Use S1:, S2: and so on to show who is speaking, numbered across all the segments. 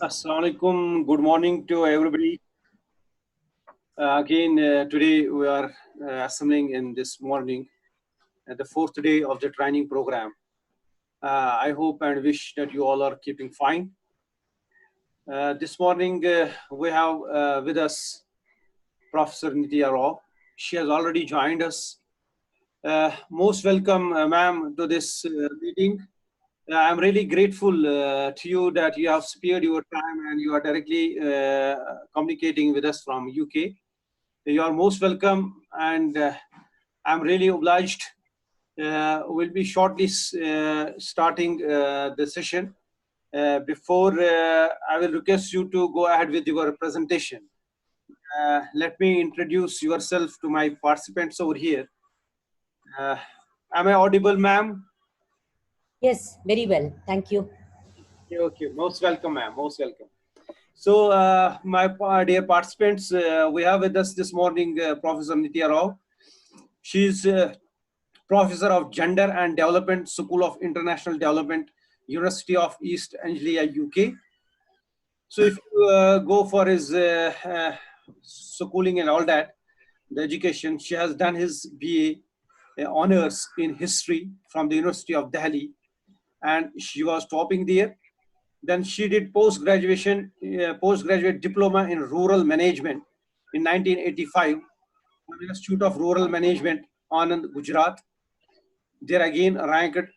S1: Assalamu alaikum. Good morning to everybody. Today we are assembling in this morning at the fourth day of the training program. I hope and wish that you all are keeping fine. This morning we have with us Professor Nitya Rao. She has already joined us. Most welcome, ma'am, to this meeting. I'm really grateful to you that you have spared your time and you are directly communicating with us from UK. You are most welcome, and I'm really obliged. We'll be shortly starting the session. Before I will request you to go ahead with your presentation. Let me introduce yourself to my participants over here. Am I audible, ma'am?
S2: Yes, very well. Thank you.
S1: Okay, most welcome, ma'am. Most welcome. So, my dear participants, we have with us this morning Professor Nitya Rao. She is Professor of Gender and Development, School of International Development, University of East Anglia, UK. So, if you go for his schooling and all that, the education, she has done his BA honors in history from the University of Delhi, and she was topping there. Then she did postgraduate diploma in rural management in 1985 from the Institute of Rural Management, Anand, Gujarat. There again ranked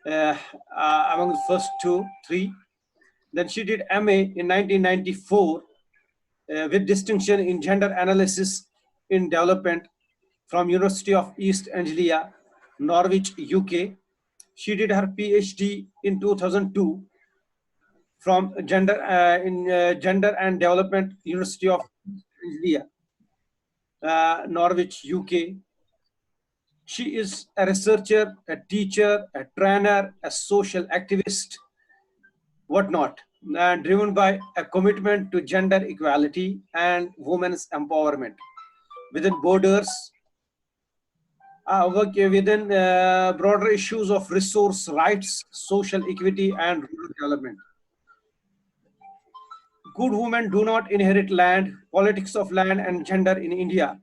S1: among the first three. Then she did MA in 1994 with distinction in gender analysis in development from University of East Anglia, Norwich, UK. She did her PhD in 2002 from Gender and Development, University of Anglia, Norwich, UK. She is a researcher, a teacher, a trainer, a social activist, whatnot, and driven by a commitment to gender equality and women's empowerment within borders, work within broader issues of resource rights, social equity, and rural development. Good Women Do Not Inherit Land, Politics of Land and Gender in India.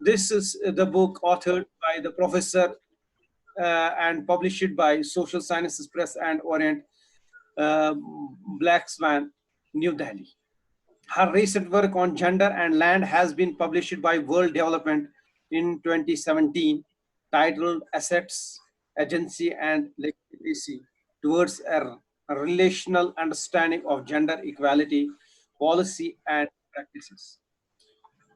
S1: This is the book authored by the professor and published by Social Sciences Press and Orient, Black Swan, New Delhi. Her recent work on gender and land has been published by World Development in 2017, titled Assets, Agency and Legitimacy Towards a Relational Understanding of Gender Equality, Policy and Practices.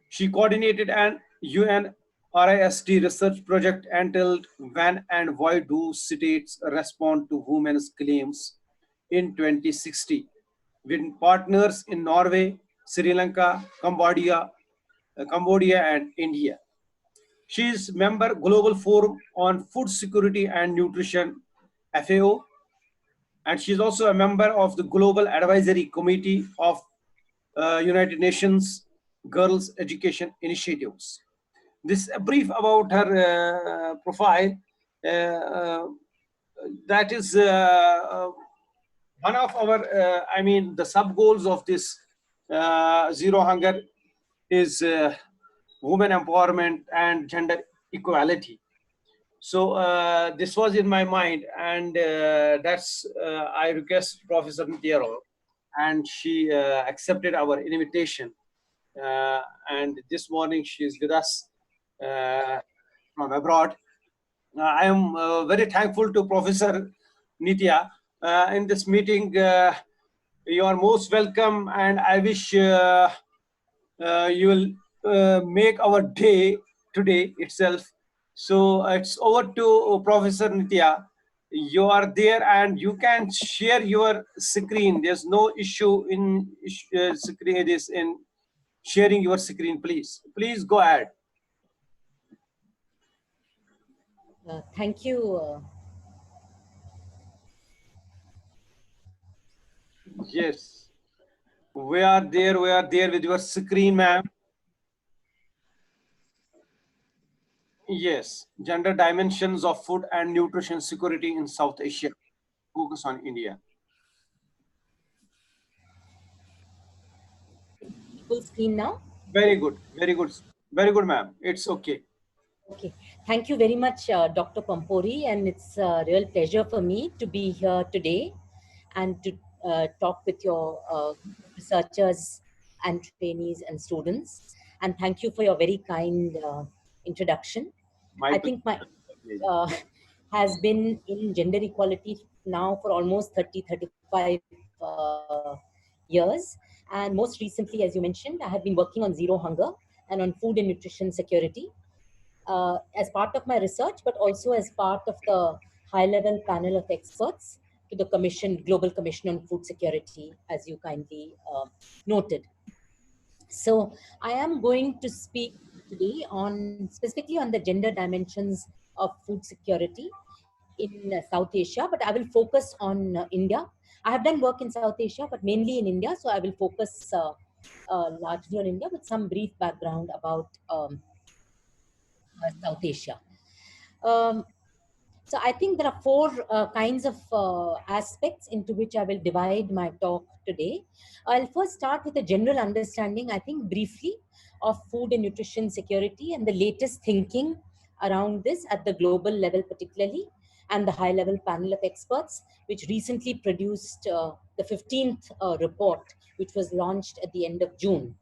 S1: She coordinated an UNRISD research project entitled When and Why Do States Respond to Women's Claims in 2060, with partners in Norway, Sri Lanka, Cambodia, and India. She is member Global Forum on Food Security and Nutrition, FAO, and she is also a member of the Global Advisory Committee of United Nations Girls Education Initiatives. This is a brief about her profile. That is one of our, the sub goals of this Zero Hunger is women empowerment and gender equality. So this was in my mind, and that's I request Professor Nitya Rao, and she accepted our invitation. And this morning she is with us from abroad. I am very thankful to Professor Nitya. In this meeting, you are most welcome, and I wish you will make our day today itself. So it's over to Professor Nitya. You are there and you can share your screen. There's no issue in screen. This in sharing your screen, please. Please go ahead.
S2: Thank you.
S1: Yes. We are there with your screen, ma'am. Yes. Gender dimensions of food and nutrition security in South Asia. Focus on India.
S2: Full screen now.
S1: Very good. Very good. Very good, ma'am. It's okay.
S2: Okay. Thank you very much, Dr. Pampori, and it's a real pleasure for me to be here today and to talk with your researchers and trainees and students. And thank you for your very kind introduction.
S1: My
S2: I
S1: pleasure.
S2: think my uh, has been in gender equality now for almost 35 years. And most recently, as you mentioned, I have been working on zero hunger and on food and nutrition security as part of my research, but also as part of the high level panel of experts to the Global Commission on Food Security, as you kindly noted. So I am going to speak today on specifically on the gender dimensions of food security in South Asia, but I will focus on India. I have done work in South Asia, but mainly in India. So I will focus largely on India with some brief background about South Asia. Um, so I think there are four kinds of aspects into which I will divide my talk today. I'll first start with a general understanding, I think briefly, of food and nutrition security and the latest thinking around this at the global level particularly, and the high level panel of experts, which recently produced the 15th report, which was launched at the end of June.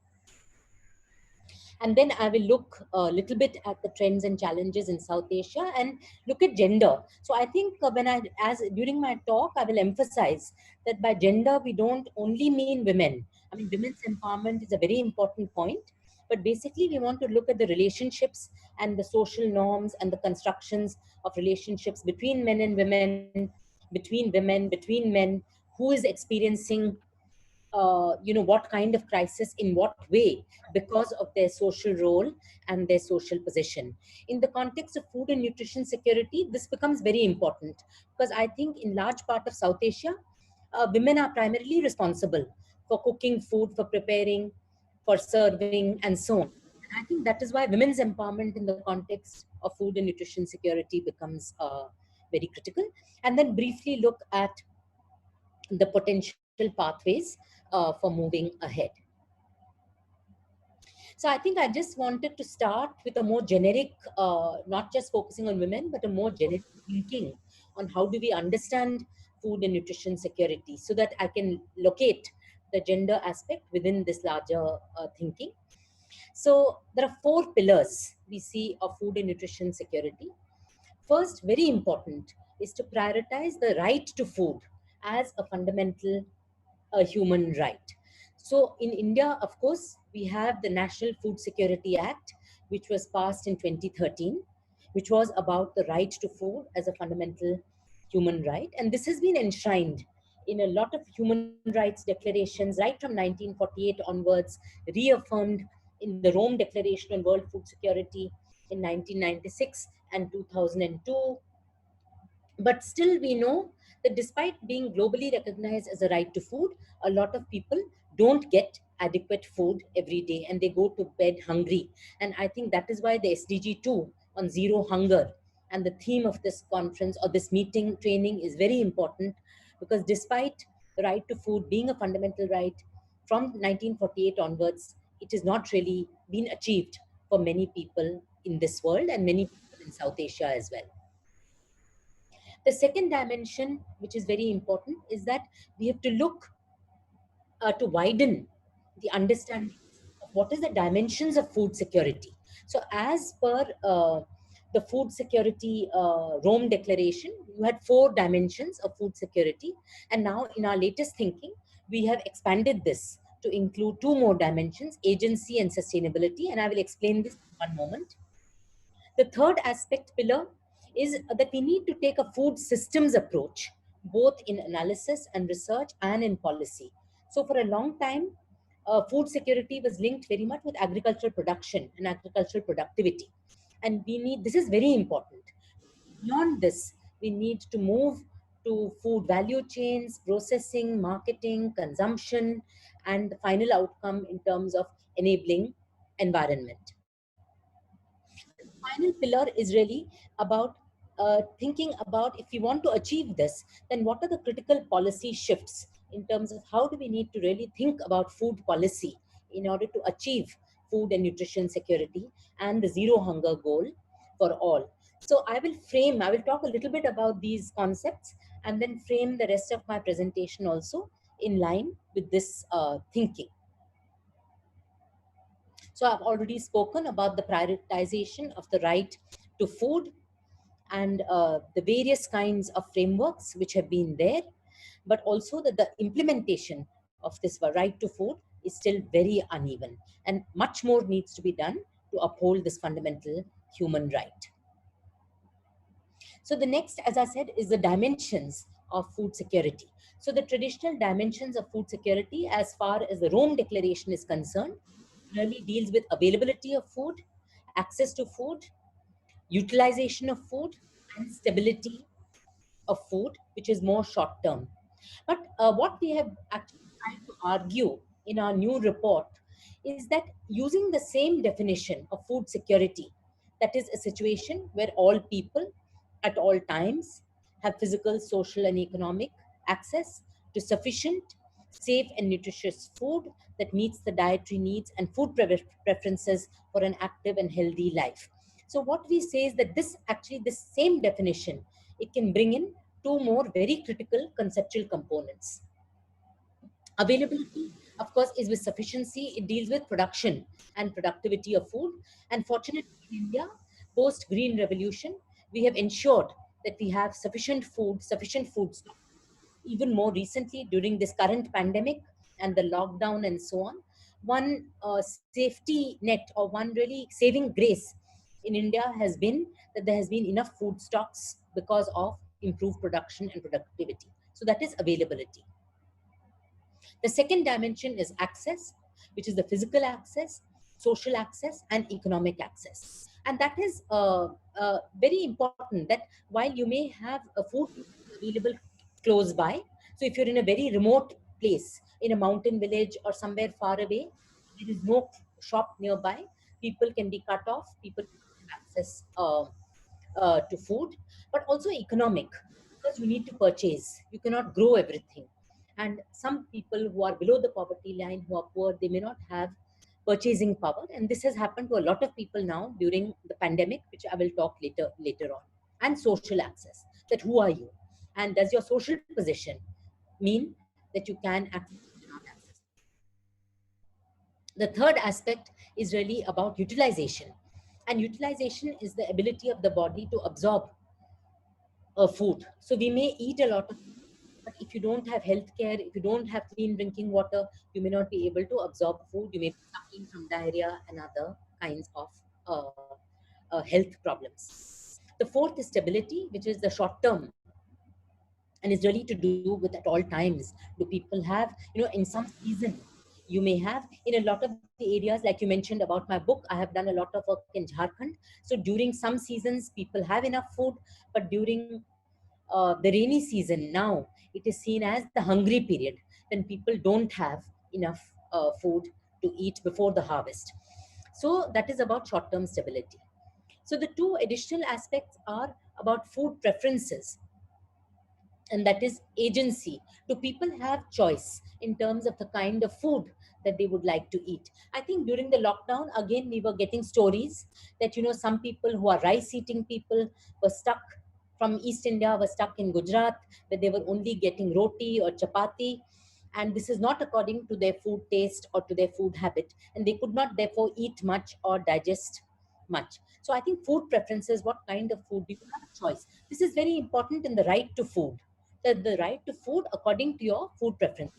S2: And then I will look a little bit at the trends and challenges in South Asia and look at gender. So I think as during my talk, I will emphasize that by gender, we don't only mean women. I mean, women's empowerment is a very important point, but basically we want to look at the relationships and the social norms and the constructions of relationships between men and women, between men, who is experiencing what kind of crisis in what way because of their social role and their social position. In the context of food and nutrition security, this becomes very important because I think in large part of South Asia, women are primarily responsible for cooking food, for preparing, for serving, and so on. And I think that is why women's empowerment in the context of food and nutrition security becomes very critical. And then briefly look at the potential pathways for moving ahead. So I think I just wanted to start with a more generic, not just focusing on women, but a more generic thinking on how do we understand food and nutrition security so that I can locate the gender aspect within this larger thinking. So there are four pillars we see of food and nutrition security. First, very important, is to prioritize the right to food as a fundamental human right. So in India, of course, we have the National Food Security Act, which was passed in 2013, which was about the right to food as a fundamental human right. And this has been enshrined in a lot of human rights declarations right from 1948 onwards, reaffirmed in the Rome Declaration on World Food Security in 1996 and 2002. But still, we know that despite being globally recognized as a right to food, a lot of people don't get adequate food every day and they go to bed hungry. And I think that is why the SDG 2 on zero hunger and the theme of this conference or this meeting training is very important, because despite the right to food being a fundamental right from 1948 onwards, it has not really been achieved for many people in this world and many people in South Asia as well. The second dimension, which is very important, is that we have to look to widen the understanding of what is the dimensions of food security. So, as per the Food Security Rome Declaration, you had four dimensions of food security, and now in our latest thinking, we have expanded this to include two more dimensions: agency and sustainability. And I will explain this in one moment. The third aspect pillar is that we need to take a food systems approach, both in analysis and research and in policy. So, for a long time, food security was linked very much with agricultural production and agricultural productivity. And we need, this is very important. Beyond this, we need to move to food value chains, processing, marketing, consumption, and the final outcome in terms of enabling environment. Final pillar is really about thinking about, if we want to achieve this, then what are the critical policy shifts in terms of how do we need to really think about food policy in order to achieve food and nutrition security and the zero hunger goal for all. So I will talk a little bit about these concepts and then frame the rest of my presentation also in line with this thinking. So I've already spoken about the prioritization of the right to food and the various kinds of frameworks which have been there, but also that the implementation of this right to food is still very uneven, and much more needs to be done to uphold this fundamental human right. So the next, as I said, is the dimensions of food security. So the traditional dimensions of food security, as far as the Rome Declaration is concerned, really deals with availability of food, access to food, utilization of food, and stability of food, which is more short term. But what we have actually tried to argue in our new report is that using the same definition of food security, that is a situation where all people at all times have physical, social, and economic access to sufficient, safe, and nutritious food that meets the dietary needs and food preferences for an active and healthy life. So what we say is that this same definition, it can bring in two more very critical conceptual components. Availability, of course, is with sufficiency. It deals with production and productivity of food. And fortunately, in India, post Green Revolution, we have ensured that we have sufficient food stock. Even more recently, during this current pandemic and the lockdown and so on, one safety net or one really saving grace in India has been that there has been enough food stocks because of improved production and productivity. So that is availability. The second dimension is access, which is the physical access, social access, and economic access. And that is very important, that while you may have a food available close by, so if you're in a very remote place, in a mountain village or somewhere far away, there is no shop nearby, people can be cut off, people can have access to food, but also economic, because you need to purchase. You cannot grow everything. And some people who are below the poverty line, who are poor, they may not have purchasing power. And this has happened to a lot of people now during the pandemic, which I will talk later on. And social access, that who are you? And does your social position mean that you can access or cannot access? The third aspect is really about utilization. And utilization is the ability of the body to absorb food. So we may eat a lot of food, but if you don't have health care, if you don't have clean drinking water, you may not be able to absorb food. You may be suffering from diarrhea and other kinds of health problems. The fourth is stability, which is the short term, and is really to do with at all times. Do people have, in some season, you may have in a lot of the areas, like you mentioned about my book, I have done a lot of work in Jharkhand. So during some seasons, people have enough food, but during the rainy season now, it is seen as the hungry period, when people don't have enough food to eat before the harvest. So that is about short term stability. So the two additional aspects are about food preferences, and that is agency. Do people have choice in terms of the kind of food that they would like to eat? I think during the lockdown, again, we were getting stories that, some people who are rice eating people were stuck from East India, were stuck in Gujarat, where they were only getting roti or chapati, and this is not according to their food taste or to their food habit, and they could not therefore eat much or digest much. So I think food preferences, what kind of food, do you have a choice? This is very important in the right to food, the right to food according to your food preference.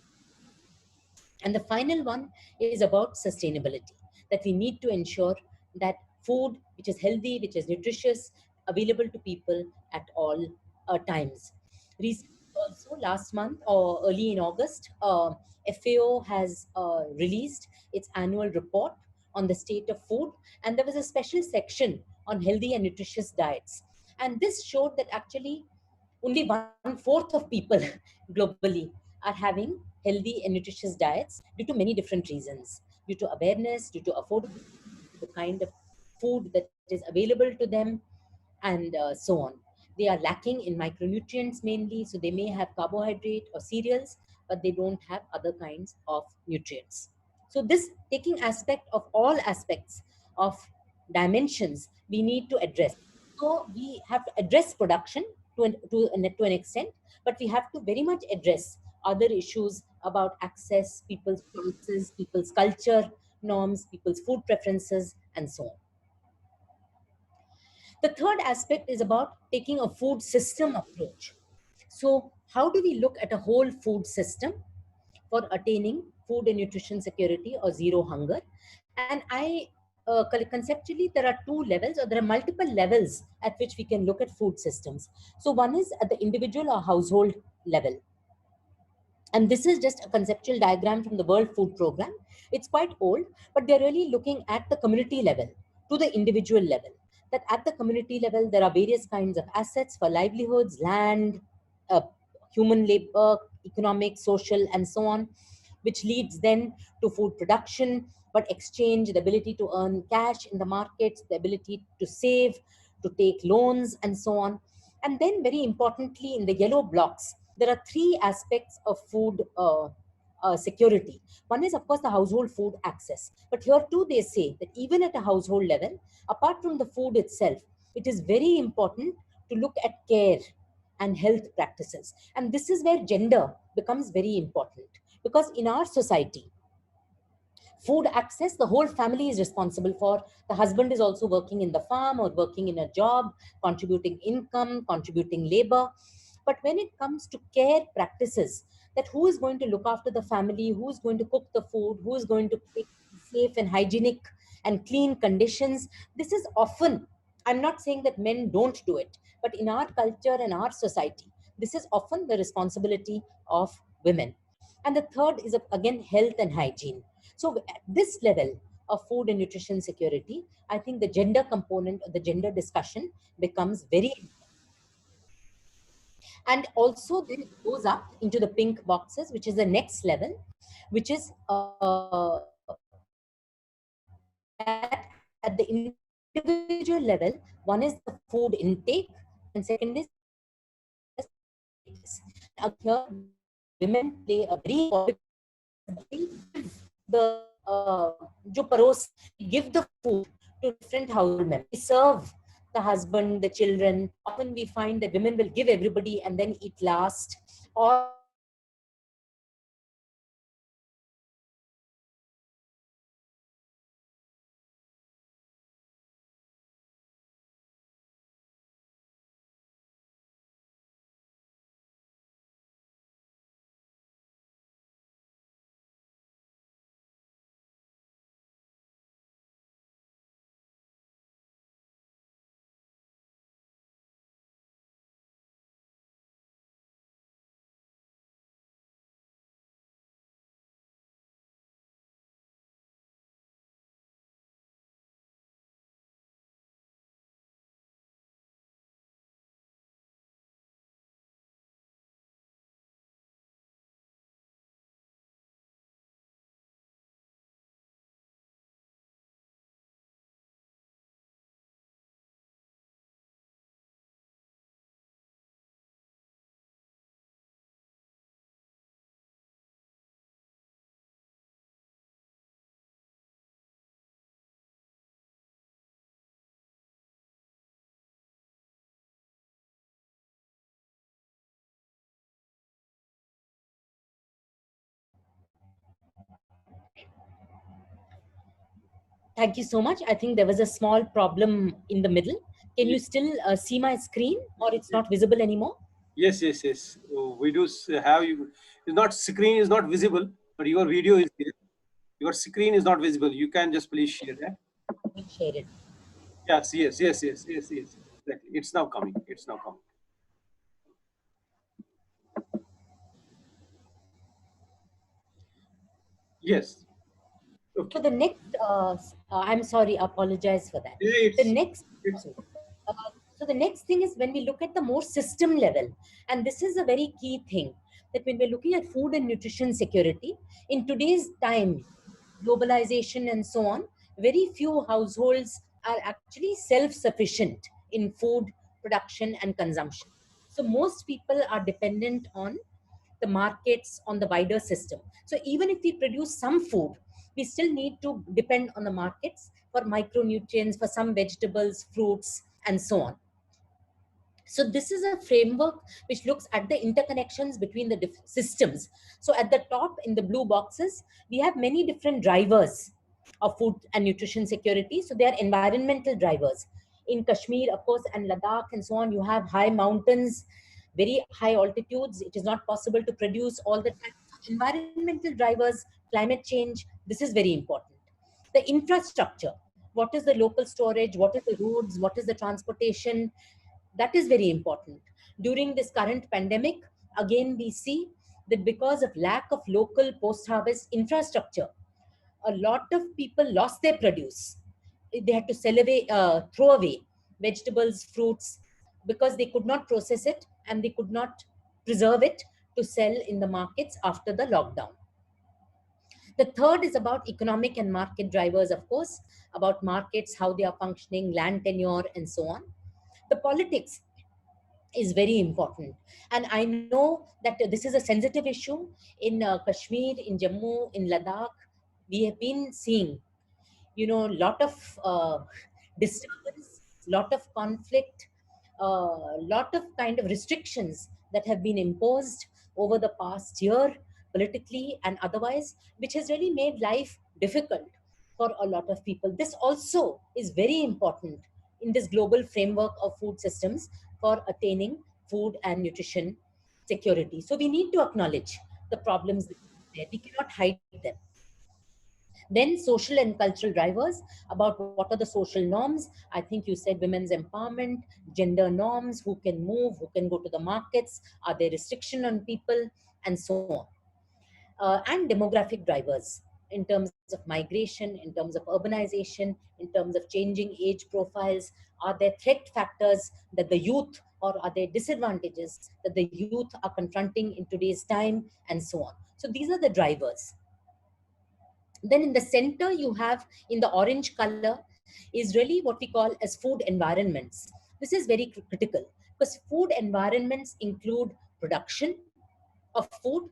S2: And the final one is about sustainability, that we need to ensure that food which is healthy, which is nutritious, available to people at all times. Recently, also last month or early in August, FAO has released its annual report on the state of food, and there was a special section on healthy and nutritious diets. And this showed that actually only 1/4 of people globally are having healthy and nutritious diets due to many different reasons, due to awareness, due to affordability, due to the kind of food that is available to them, and so on. They are lacking in micronutrients mainly, so they may have carbohydrate or cereals, but they don't have other kinds of nutrients. So this taking aspect of all aspects of dimensions we need to address. So we have to address production to an extent, but we have to very much address other issues about access, people's choices, people's culture norms, people's food preferences, and so on. The third aspect is about taking a food system approach. So, how do we look at a whole food system for attaining food and nutrition security or zero hunger? And conceptually, there are two levels, or there are multiple levels at which we can look at food systems. So, one is at the individual or household level. And this is just a conceptual diagram from the World Food Program. It's quite old, but they're really looking at the community level to the individual level. That at the community level, there are various kinds of assets for livelihoods, land, uh, human labor, economic, social, and so on, which leads then to food production, but exchange, the ability to earn cash in the markets, the ability to save, to take loans, and so on. And then, very importantly, in the yellow blocks, there are three aspects of food security. One is, of course, the household food access. But here too, they say that even at a household level, apart from the food itself, it is very important to look at care and health practices. And this is where gender becomes very important, because in our society, food access, the whole family is responsible for. The husband is also working in the farm or working in a job, contributing income, contributing labor. But when it comes to care practices, that who is going to look after the family, who is going to cook the food, who is going to make safe and hygienic and clean conditions, this is often, I'm not saying that men don't do it, but in our culture and our society, this is often the responsibility of women. And the third is again health and hygiene. So at this level of food and nutrition security, I think the gender component of the gender discussion becomes very, and also then it goes up into the pink boxes, which is the next level, which is that at the individual level, one is the food intake, and second is the security practices. And again, here women play a very important role, because they give the they give the food to different household members. They serve the husband, the children. Often we find that women will give everybody and then eat last, or they will give everybody and then eat last, or they will give everybody and then eat last. So this is also very important to look at the food security Thank you so much. I think there was a small problem in the middle. Can you still see my screen, or it's not visible anymore?
S1: Yes, yes, yes. We do have you. It's not screen is not visible, but your video is there. Your screen is not visible. You can just please share that.
S2: We'll share it.
S1: Yes, yes, yes, yes, yes, yes. Exactly. It's now coming. It's now coming. Yes.
S2: So
S1: Okay.
S2: the next, I'm sorry, apologize for that.
S1: Yeah,
S2: The
S1: it's
S2: next,
S1: it's
S2: uh, So the next thing is when we look at the more system level, and this is a very key thing, that when we're looking at food and nutrition security, in today's time, globalization and so on, very few households are actually self-sufficient in food production and consumption. So most people are dependent on the markets, on the wider system. So even if we produce some food, we still need to depend on the markets for micronutrients, for some vegetables, fruits, and so on. So this is a framework which looks at the interconnections between the systems. So at the top in the blue boxes, we have many different drivers of food and nutrition security. So they are environmental drivers. In Kashmir, of course, and Ladakh and so on, you have high mountains, very high altitudes. It is not possible to produce all the time. So environmental drivers, climate change, this is very important. The infrastructure, what is the local storage, what is the roads, what is the transportation, that is very important. During this current pandemic, again, we see that because of lack of local post-harvest infrastructure, a lot of people lost their produce. They had to sell away, throw away vegetables, fruits, because they could not process it and they could not preserve it to sell in the markets after the lockdown. The third is about economic and market drivers, of course, about markets, how they are functioning, land tenure, and so on. The politics is very important. And I know that this is a sensitive issue in Kashmir, in Jammu, in Ladakh. We have been seeing, lot of disturbance, lot of conflict, lot of kind of restrictions that have been imposed over the past year, politically and otherwise, which has really made life difficult for a lot of people. This also is very important in this global framework of food systems for attaining food and nutrition security. So we need to acknowledge the problems that are there. We cannot hide them. Then social and cultural drivers, about what are the social norms. I think you said women's empowerment, gender norms, who can move, who can go to the markets, are there restriction on people, and so on. And demographic drivers in terms of migration, in terms of urbanization, in terms of changing age profiles. Are there threat factors that the youth, or are there disadvantages that the youth are confronting in today's time, and so on. So these are the drivers. Then in the center, you have in the orange color is really what we call as food environments. This is very critical because food environments include production of food.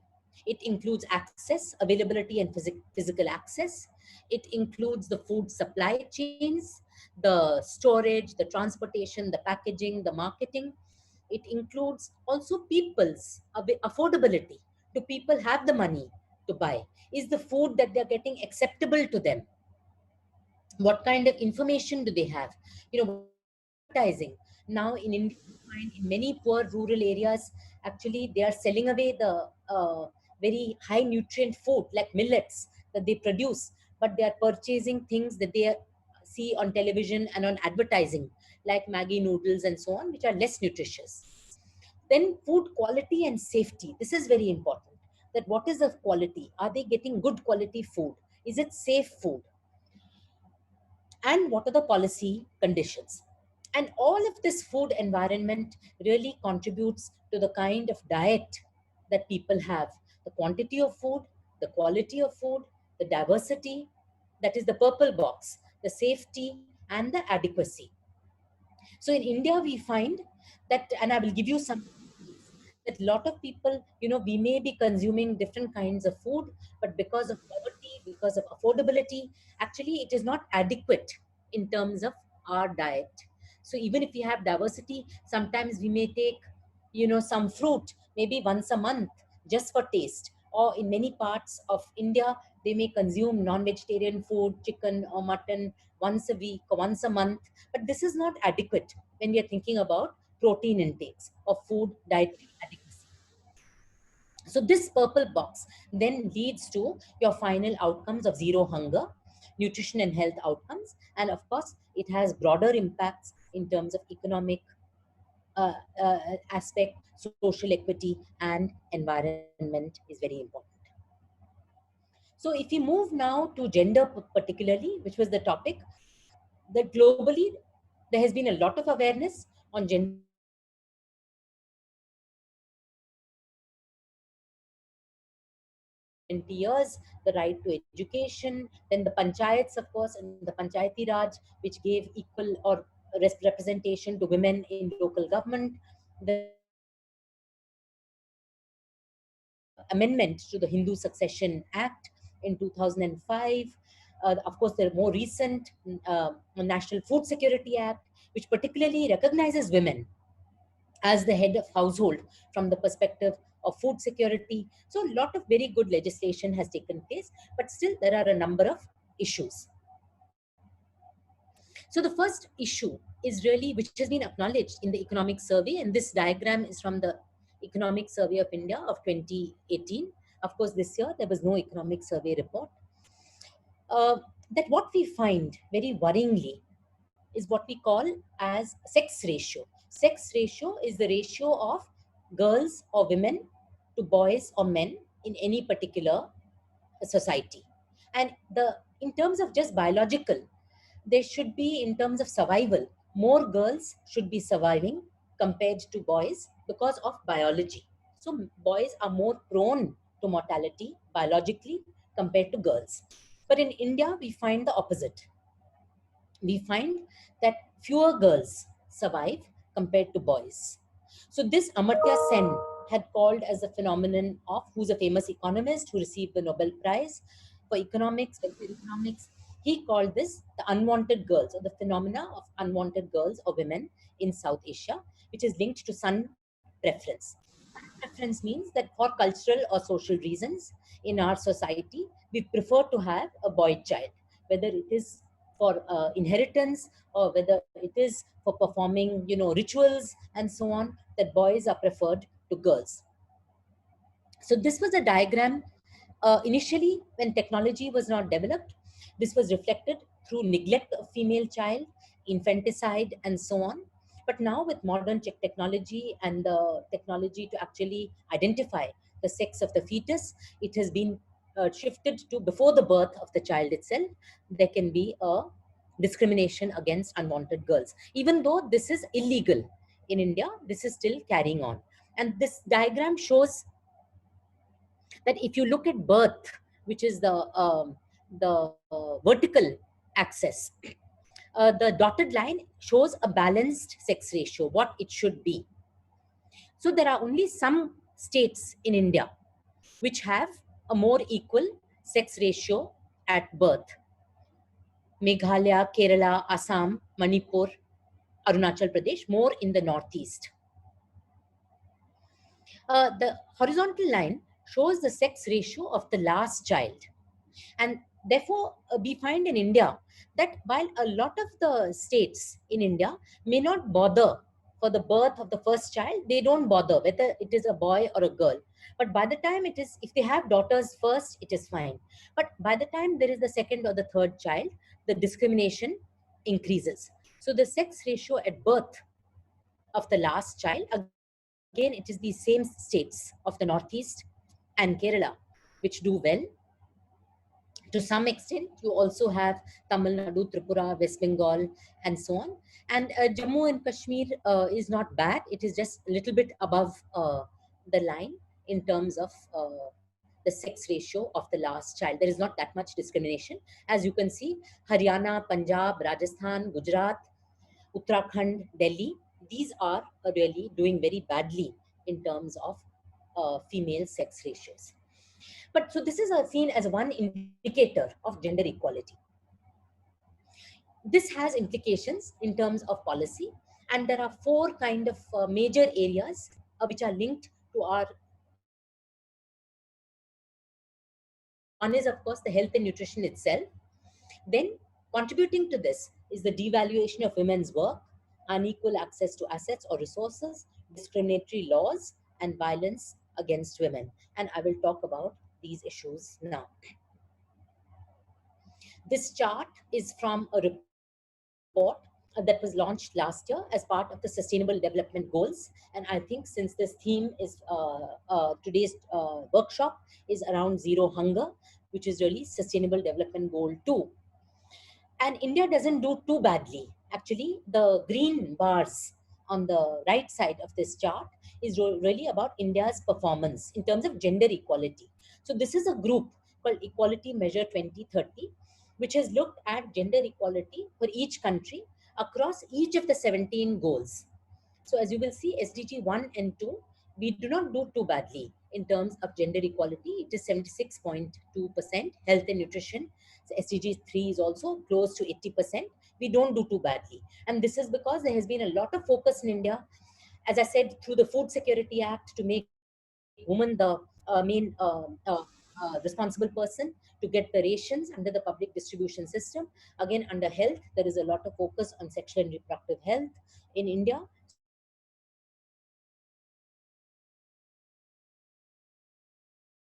S2: It includes access, availability, and physical access. It includes the food supply chains, the storage, the transportation, the packaging, the marketing. It includes also people's affordability. Do people have the money to buy? Is the food that they're getting acceptable to them? What kind of information do they have? What is the advertising? Now in India, you find in many poor rural areas, actually they are selling away the very high nutrient food like millets that they produce, but they are purchasing things that they see on television and on advertising like Maggie noodles and so on, which are less nutritious. Then food quality and safety, this is very important. That what is the quality? Are they getting good quality food? Is it safe food? And what are the policy conditions? And all of this food environment really contributes to the kind of diet that people have. The quantity of food, the quality of food, the diversity, that is the purple box, the safety, and the adequacy. So in India, we find that, and I will give you some, that a lot of people, we may be consuming different kinds of food, but because of poverty, because of affordability, actually it is not adequate in terms of our diet. So even if we have diversity, sometimes we may take, some fruit maybe once a month just for taste. Or in many parts of India, they may consume non-vegetarian food, chicken or mutton once a week or once a month. But this is not adequate when we are thinking about protein intakes or food dietary adequacy. So this purple box then leads to your final outcomes of zero hunger, nutrition and health outcomes. And of course, it has broader impacts in terms of economic uh, uh, aspect, social equity, and environment is very important. So if we move now to gender particularly, which was the topic, that globally there has been a lot of awareness on on gender equality, which particularly recognizes women for more than 20 years, the right to education, then the panchayats, of course, and the Panchayati Raj, which gave equal or representation to women in local government, the amendment to the Hindu Succession Act in 2005. Of course, the more recent National Food Security Act, which particularly recognizes women as the head of household from the perspective of food security. So a lot of very good legislation has taken place, but still there are a number of issues. So the first issue is really, which has been acknowledged in the economic survey, and this diagram is from the Economic Survey of India of 2018. Of course, this year there was no economic survey report. Uh, that what we find very worryingly is what we call as sex ratio. Sex ratio is the ratio of girls or women to boys or men in any particular society. And the in terms of just biological, they should be in terms of survival. More girls should be surviving compared to boys because of biology. So boys are more prone to mortality biologically compared to girls. But in India, we find the opposite. We find that fewer girls survive compared to boys. So this Amartya Sen had called as a phenomenon of, who's a famous economist who received the Nobel Prize for economics, welfare economics. He called this the unwanted girls, or the phenomena of unwanted girls or women in South Asia, which is linked to sun preference. Preference means that for cultural or social reasons in our society, we prefer to have a boy child, whether it is for inheritance or whether it is for performing, rituals and so on, that boys are preferred to girls. So this was a diagram initially when technology was not developed. This was reflected through neglect of female child, infanticide, and so on. But now with modern technology and the technology to actually identify the sex of the fetus, it has been shifted to before the birth of the child itself. There can be a discrimination against unwanted girls. Even though this is illegal in India, this is still carrying on. And this diagram shows that if you look at birth, which is the vertical axis, the dotted line shows a balanced sex ratio, what it should be. So there are only some states in India which have a more equal sex ratio at birth. Meghalaya, Kerala, Assam, Manipur, Arunachal Pradesh, more in the northeast. The horizontal line shows the sex ratio of the last child. And therefore, we find in India that while a lot of the states in India may not bother for the birth of the first child, they don't bother whether it is a boy or a girl. But by the time it is, if they have daughters first, it is fine. But by the time there is the second or the third child, the discrimination increases. So the sex ratio at birth of the last child, again, it is the same states of the Northeast and Kerala which do well. To some extent, you also have Tamil Nadu, Tripura, West Bengal, and so on. And Jammu and Kashmir is not bad. It is just a little bit above the line in terms of the sex ratio of the last child. There is not that much discrimination. As you can see, Haryana, Punjab, Rajasthan, Gujarat, Uttarakhand, Delhi, these are really doing very badly in terms of female sex ratios. But so this is seen as one indicator of gender equality. This has implications in terms of policy, and there are four kind of major areas which are linked to our one is, of course, the health and nutrition itself. Then, contributing to this is the devaluation of women's work, unequal access to assets or resources, discriminatory laws, and violence against women. And I will talk about these issues now. This chart is from a report that was launched last year as part of the Sustainable Development Goals. And I think since this theme is today's workshop is around zero hunger, which is really Sustainable Development Goal 2. And India doesn't do too badly. Actually, the green bars on the right side of this chart is really about India's performance in terms of gender equality. So this is a group called Equality Measure 2030, which has looked at gender equality for each country across each of the 17 goals. So as you will see, SDG 1 and 2, we do not do too badly in terms of gender equality. It is 76.2%. Health and nutrition. So SDG 3 is also close to 80%. We don't do too badly. And this is because there has been a lot of focus in India, as I said, through the Food Security Act, to make women the main responsible person to get the rations under the public distribution system. Again, under health, there is a lot of focus on sexual and reproductive health in India.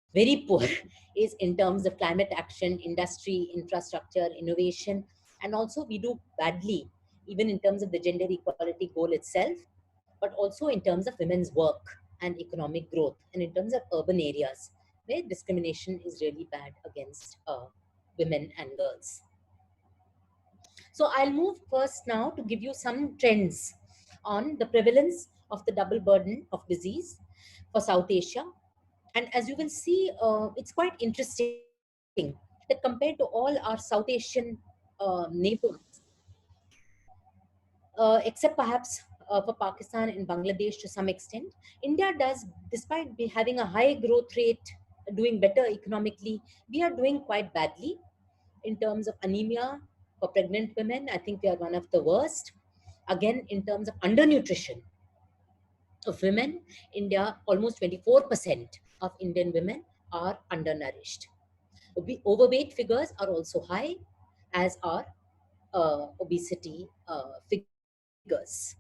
S2: So where we do very poor is in terms of climate action, industry, infrastructure, innovation, and also we do badly even in terms of the gender equality goal itself, but also in terms of women's work and economic growth, and in terms of urban areas where discrimination is really bad against women and girls. So I'll move first now to give you some trends on the prevalence of the double burden of disease for South Asia. And as you will see, it's quite interesting that compared to all our South Asian neighbors, except perhaps for Pakistan and Bangladesh to some extent, India does, despite having a high growth rate, doing better economically, we are doing quite badly in terms of anemia for pregnant women. I think we are one of the worst. Again, in terms of undernutrition of women, India, almost 24% of Indian women are undernourished. Overweight figures are also high, as are obesity figures.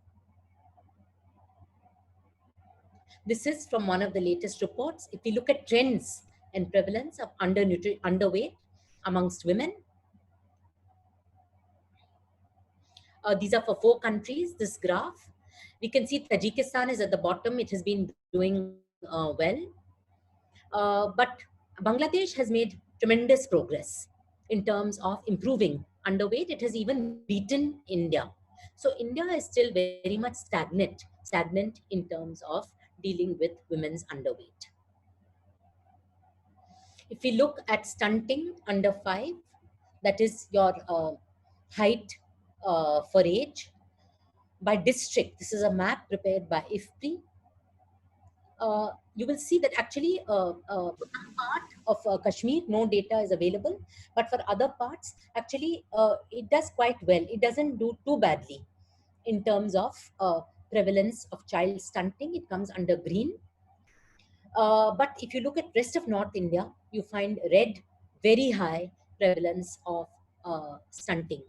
S2: This is from one of the latest reports. If we look at trends and prevalence of underweight amongst women, these are for 4 countries, this graph. We can see Tajikistan is at the bottom. It has been doing well. But Bangladesh has made tremendous progress in terms of improving underweight. It has even beaten India. So India is still very much stagnant in terms of dealing with women's underweight. If we look at stunting under 5, that is your height for age by district. This is a map prepared by IFPRI. You will see that actually some part of Kashmir, no data is available, but for other parts, actually it does quite well. It doesn't do too badly in terms of prevalence of child stunting. It comes under green. But if you look at rest of North India, you find red, very high prevalence of stunting.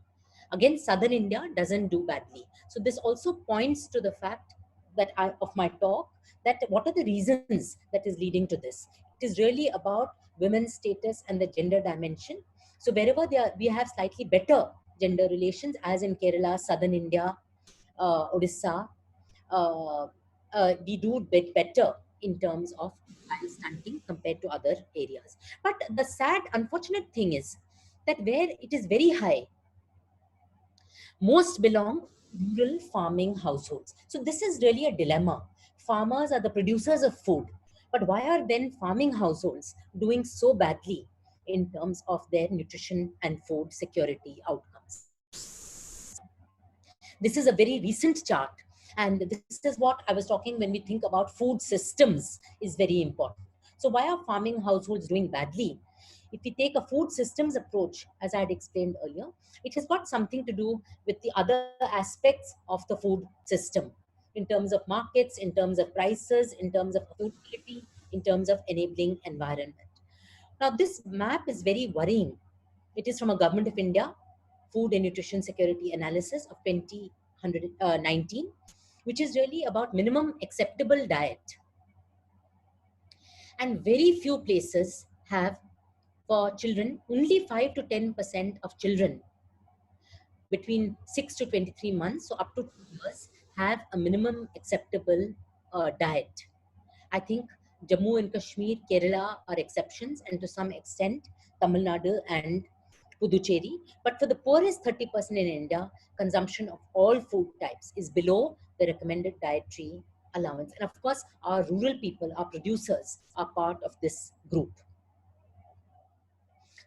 S2: Again, Southern India doesn't do badly. So this also points to the fact of my talk, that what are the reasons that is leading to this? It is really about women's status and the gender dimension. So wherever we have slightly better gender relations, as in Kerala, Southern India, Odisha, uh, we do bit better in terms of child stunting compared to other areas. But the sad, unfortunate thing is that where it is very high, most belong to rural farming households. So this is really a dilemma. Farmers are the producers of food, but why are then farming households doing so badly in terms of their nutrition and food security outcomes? This is a very recent chart, and this is what I was talking when we think about food systems is very important. So why are farming households doing badly? If we take a food systems approach, as I had explained earlier, it has got something to do with the other aspects of the food system in terms of markets, in terms of prices, in terms of affordability, in terms of enabling environment. Now, this map is very worrying. It is from a Government of India Food and Nutrition Security Analysis of 2019, which is really about minimum acceptable diet. And very few places have, for children, only 5 to 10% of children between 6 to 23 months, so up to 2 years, have a minimum acceptable diet. I think Jammu and Kashmir, Kerala are exceptions, and to some extent, Tamil Nadu and Puducherry. But for the poorest 30% in India, consumption of all food types is below the recommended dietary allowance. And of course, our rural people, our producers, are part of this group.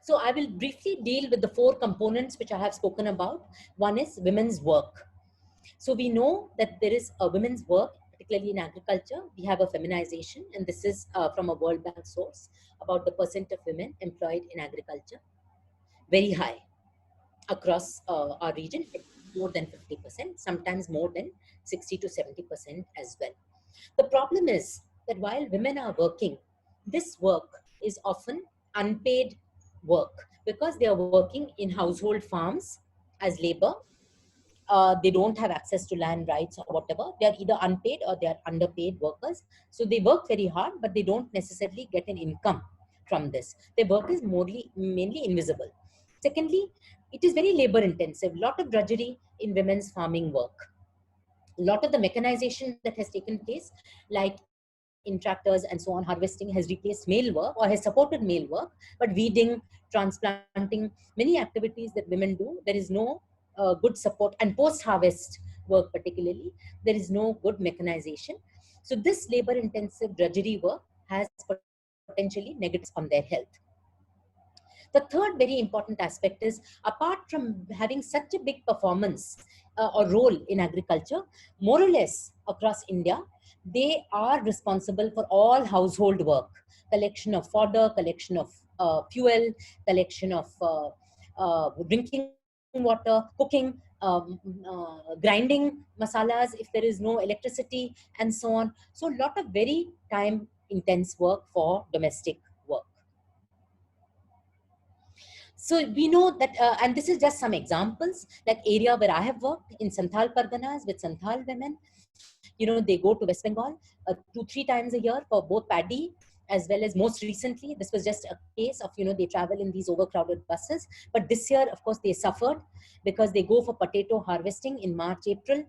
S2: So I will briefly deal with the four components which I have spoken about. One is women's work. So we know that there is a women's work, particularly in agriculture. We have a feminization, and this is from a World Bank source about the percent of women employed in agriculture. Very high across our region, more than 50%, sometimes more than 60 to 70% as well. The problem is that while women are working, this work is often unpaid work because they are working in household farms as labor. They don't have access to land rights or whatever. They are either unpaid or they are underpaid workers. So they work very hard, but they don't necessarily get an income from this. Their work is mainly invisible. Secondly, it is very labor intensive. Lot of drudgery in women's farming work. A lot of the mechanization that has taken place, like in tractors and so on, harvesting, has replaced male work or has supported male work. But weeding, transplanting, many activities that women do, there is no good support. And post-harvest work particularly, there is no good mechanization. So this labor-intensive drudgery work has potentially negative on their health. The third very important aspect is, apart from having such a big performance or role in agriculture, more or less across India, they are responsible for all household work, collection of fodder, collection of fuel, collection of drinking water, cooking, grinding masalas if there is no electricity, and so on. So a lot of very time intense work for domestic work. So we know that, and this is just some examples, like area where I have worked in Santhal Parganas with Santhal women. They go to West Bengal 2-3 times a year for both paddy, as well as most recently, this was just a case of, they travel in these overcrowded buses. But this year, of course, they suffered because they go for potato harvesting in March, April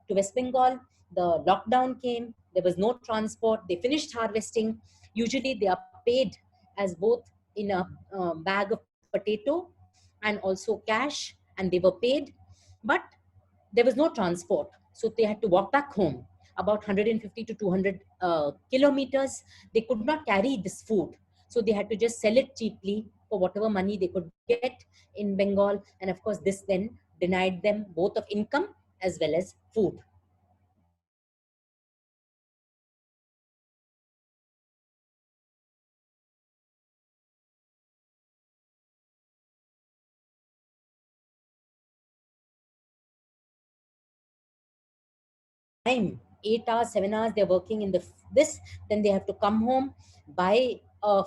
S2: to West Bengal. The lockdown came, there was no transport, they finished harvesting. Usually they are paid as both in a bag of potato and also cash, and they were paid. But there was no transport, so they had to walk back home about 150 to 200 kilometers. They could not carry this food, so they had to just sell it cheaply for whatever money they could get in Bengal. And of course, this then denied them both of income as well as food. Time, 8 hours, 7 hours, they're working in this. Then they have to come home, buy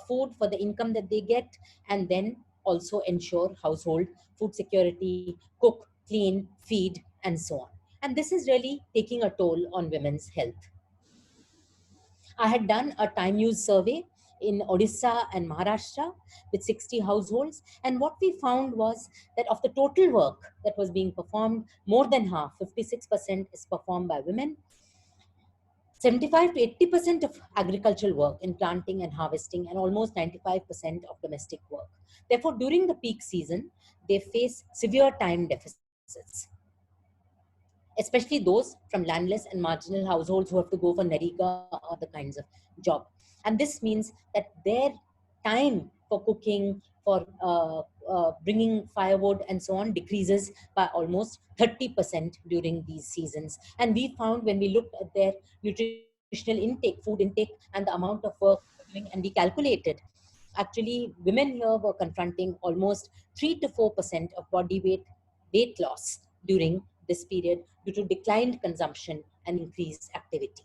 S2: food for the income that they get, and then also ensure household food security, cook, clean, feed, and so on. And this is really taking a toll on women's health. I had done a time use survey in Odisha and Maharashtra with 60 households. And what we found was that of the total work that was being performed, more than half, 56%, is performed by women. 75 to 80% of agricultural work in planting and harvesting, and almost 95% of domestic work. Therefore, during the peak season, they face severe time deficits, especially those from landless and marginal households who have to go for Nariga or other kinds of job. And this means that their time for cooking, for bringing firewood and so on, decreases by almost 30% during these seasons. And we found, when we looked at their nutritional intake, food intake, and the amount of work doing, and we calculated, actually women here were confronting almost 3 to 4% of body weight loss during this period due to declined consumption and increased activity.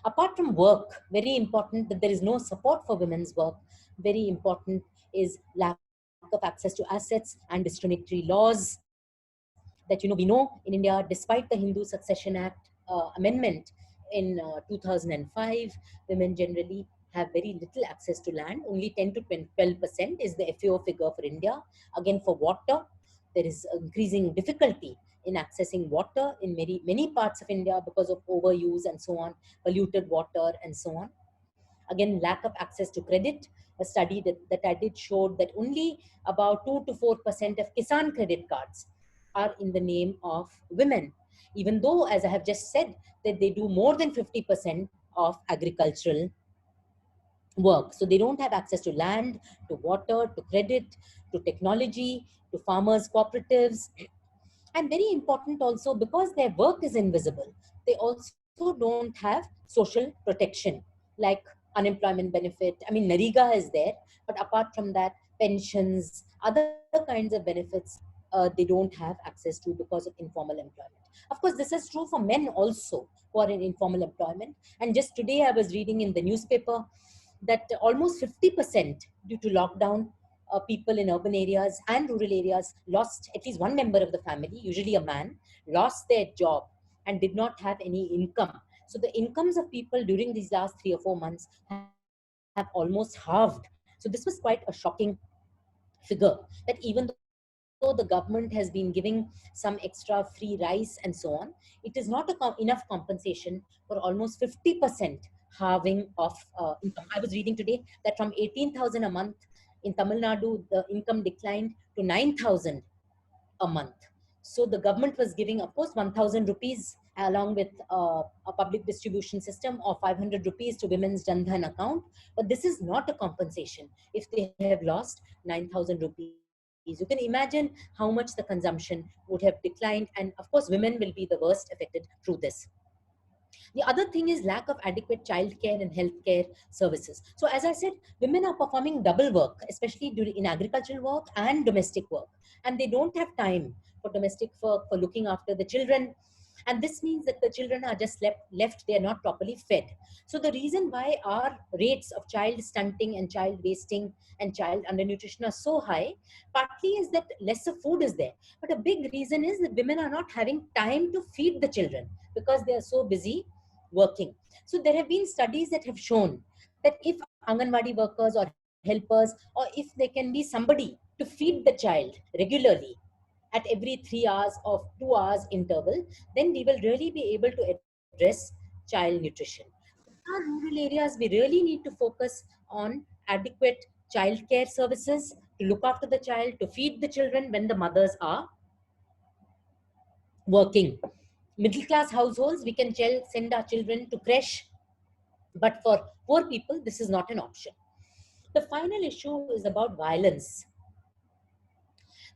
S2: Apart from work, very important that there is no support for women's work. Very important is lack of access to assets and discriminatory laws that, we know in India, despite the Hindu Succession Act amendment in 2005, women generally have very little access to land. Only 10 to 12% is the FAO figure for India. Again, for water, there is increasing difficulty in accessing water in many parts of India because of overuse and so on, polluted water and so on. Again, lack of access to credit. a study that I did showed that only about 2 to 4% of Kisan credit cards are in the name of women, even though, as I have just said, that they do more than 50% of agricultural work. So they don't have access to land, to water, to credit, to technology, to farmers' cooperatives. And very important also, because their work is invisible, they also don't have social protection like unemployment benefit. I mean, Nariga is there, but apart from that, pensions, other kinds of benefits, they don't have access to because of informal employment. Of course, this is true for men also who are in informal employment. And just today, I was reading in the newspaper that almost 50% due to lockdown, people in urban areas and rural areas lost at least one member of the family, usually a man, lost their job and did not have any income. So the incomes of people during these last 3 or 4 months have almost halved. So this was quite a shocking figure, that even though the government has been giving some extra free rice and so on, it is not enough compensation for almost 50% halving of income. I was reading today that from 18,000 a month in Tamil Nadu, the income declined to 9,000 a month. So the government was giving, of course, 1,000 rupees along with a public distribution system of 500 rupees to women's Jan account. But this is not a compensation if they have lost 9,000 rupees. You can imagine how much the consumption would have declined. And of course, women will be the worst affected through this. The other thing is lack of adequate childcare and healthcare services. So, as I said, women are performing double work, especially during in agricultural work and domestic work, and they don't have time for domestic work, for looking after the children. And this means that the children are just left, they are not properly fed. So the reason why our rates of child stunting and child wasting and child undernutrition are so high, partly is that lesser food is there. But a big reason is that women are not having time to feed the children because they are so busy working. So there have been studies that have shown that if Anganwadi workers or helpers, or if there can be somebody to feed the child regularly at every 3 hours of 2 hours interval, then we will really be able to address child nutrition. In our rural areas, we really need to focus on adequate child care services to look after the child, to feed the children when the mothers are working. Middle class households, we can send our children to creche, but for poor people, this is not an option. The final issue is about violence,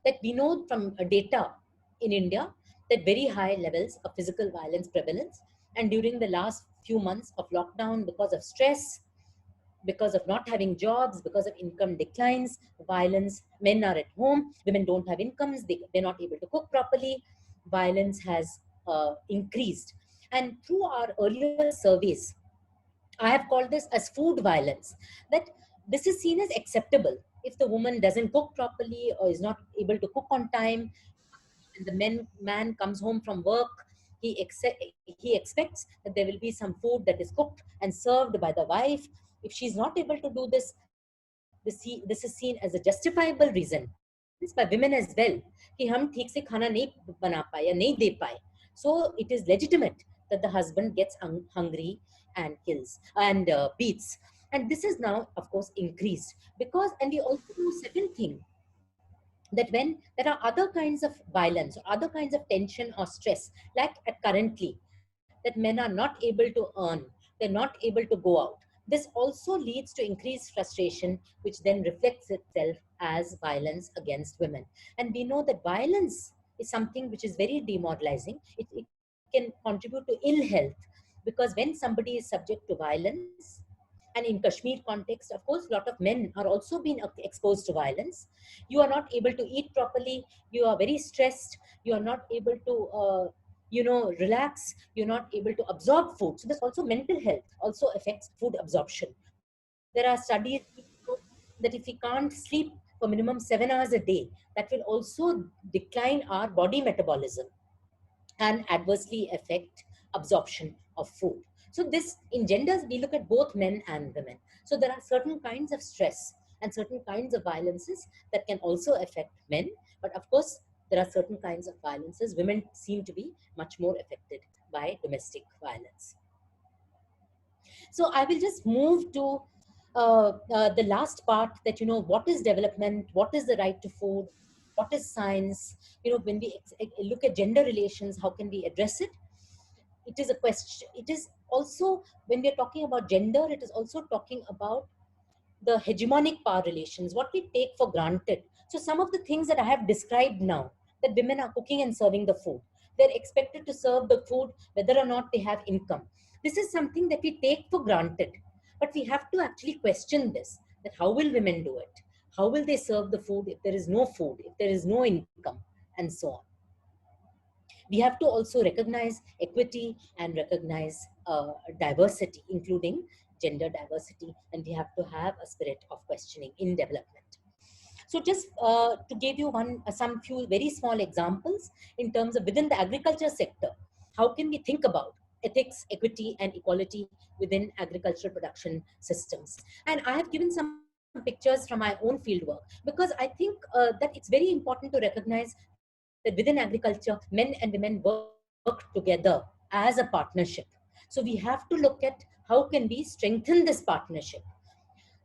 S2: that we know from data in India that very high levels of physical violence prevalence. And during the last few months of lockdown, because of stress, because of not having jobs, because of income declines, violence, men are at home, women don't have incomes, they're not able to cook properly, violence has increased. And through our earlier surveys, I have called this as food violence, that this is seen as acceptable. If the woman doesn't cook properly or is not able to cook on time, and the man comes home from work, he expects that there will be some food that is cooked and served by the wife. If she's not able to do this, this is seen as a justifiable reason by women as well, कि हम ठीक से खाना नहीं बना पाए या नहीं दे पाए. So it is legitimate that the husband gets hungry and kills and beats. And this is now, of course, increased because, and we also know second thing, that when there are other kinds of violence or other kinds of tension or stress, like at currently, that men are not able to earn, they're not able to go out, this also leads to increased frustration, which then reflects itself as violence against women. And we know that violence is something which is very demoralizing. It can contribute to ill health, because when somebody is subject to violence, and in Kashmir context, of course, a lot of men are also being exposed to violence. You are not able to eat properly. You are very stressed. You are not able to, relax. You're not able to absorb food. So this also mental health also affects food absorption. There are studies that if we can't sleep for minimum 7 hours a day, that will also decline our body metabolism and adversely affect absorption of food. So this in genders, we look at both men and women. So there are certain kinds of stress and certain kinds of violences that can also affect men. But of course, there are certain kinds of violences. Women seem to be much more affected by domestic violence. So I will just move to the last part, that what is development, what is the right to food, what is science. When we look at gender relations, how can we address it? It is a question. It is also, when we are talking about gender, it is also talking about the hegemonic power relations, what we take for granted. So some of the things that I have described now, that women are cooking and serving the food, they're expected to serve the food whether or not they have income. This is something that we take for granted, but we have to actually question this, that how will women do it? How will they serve the food if there is no food, if there is no income, and so on? We have to also recognize equity and recognize diversity, including gender diversity, and we have to have a spirit of questioning in development. So just to give you some few very small examples in terms of within the agriculture sector, how can we think about ethics, equity, and equality within agricultural production systems? And I have given some pictures from my own field work, because I think that it's very important to recognize that within agriculture, men and women work together as a partnership. So we have to look at how can we strengthen this partnership.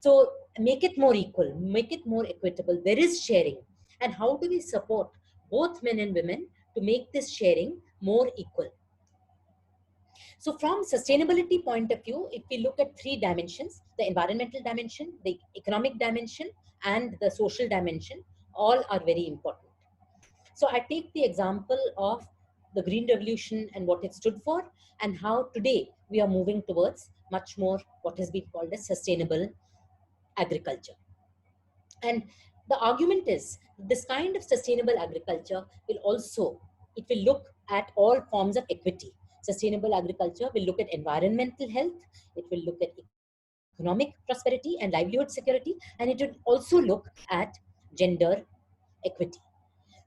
S2: So make it more equal, make it more equitable. There is sharing. And how do we support both men and women to make this sharing more equal? So from sustainability point of view, if we look at three dimensions, the environmental dimension, the economic dimension, and the social dimension, all are very important. So I take the example of the Green Revolution and what it stood for, and how today we are moving towards much more what has been called as sustainable agriculture. And the argument is this kind of sustainable agriculture will also, it will look at all forms of equity. Sustainable agriculture will look at environmental health, it will look at economic prosperity and livelihood security, and it will also look at gender equity.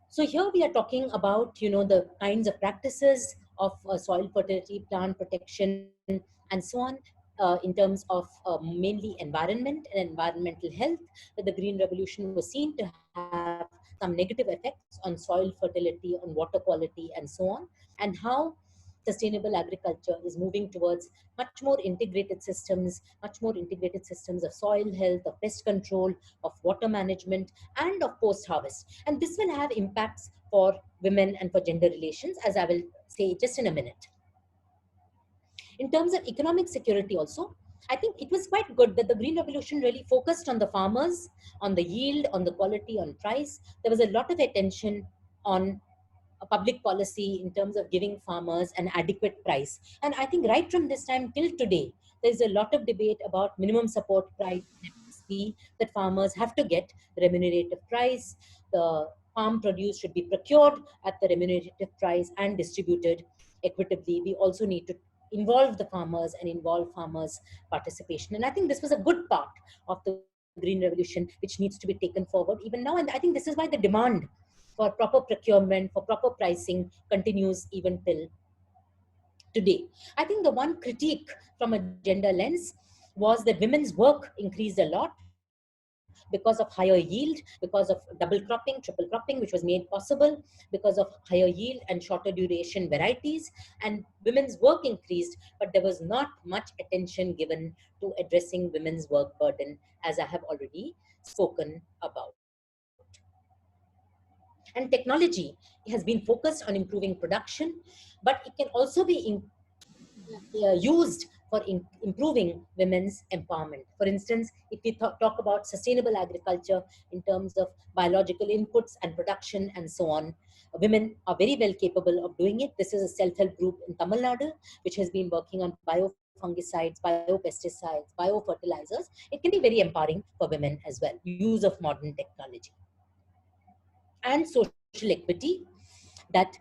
S2: So here we are talking about, the kinds of practices of soil fertility, plant protection, and so on, in terms of mainly environment and environmental health, that the Green Revolution was seen to have some negative effects on soil fertility, on water quality, and so on, and how sustainable agriculture is moving towards much more integrated systems, of soil health, of pest control, of water management, and of post harvest. And this will have impacts for women and for gender relations, as I will say just in a minute. In terms of economic security also, I think it was quite good that the Green Revolution really focused on the farmers, on the yield, on the quality, on price. There was a lot of attention on a public policy in terms of giving farmers an adequate price. And I think right from this time till today, there's a lot of debate about minimum support price, MSP, that farmers have to get remunerative price. The farm produce should be procured at the remunerative price and distributed equitably. We also need to involve the farmers and involve farmers' participation. And I think this was a good part of the Green Revolution, which needs to be taken forward even now. And I think this is why the demand for proper procurement, for proper pricing continues even till today. I think the one critique from a gender lens was that women's work increased a lot because of higher yield, because of double cropping, triple cropping, which was made possible because of higher yield and shorter duration varieties. And women's work increased, but there was not much attention given to addressing women's work burden, as I have already spoken about. And technology has been focused on improving production, but it can also be used for improving women's empowerment. For instance, if we talk about sustainable agriculture in terms of biological inputs and production and so on, women are very well capable of doing it. This is a self-help group in Tamil Nadu, which has been working on biofungicides, biopesticides, biofertilizers. It can be very empowering for women as well, use of modern technology. And social equity, that,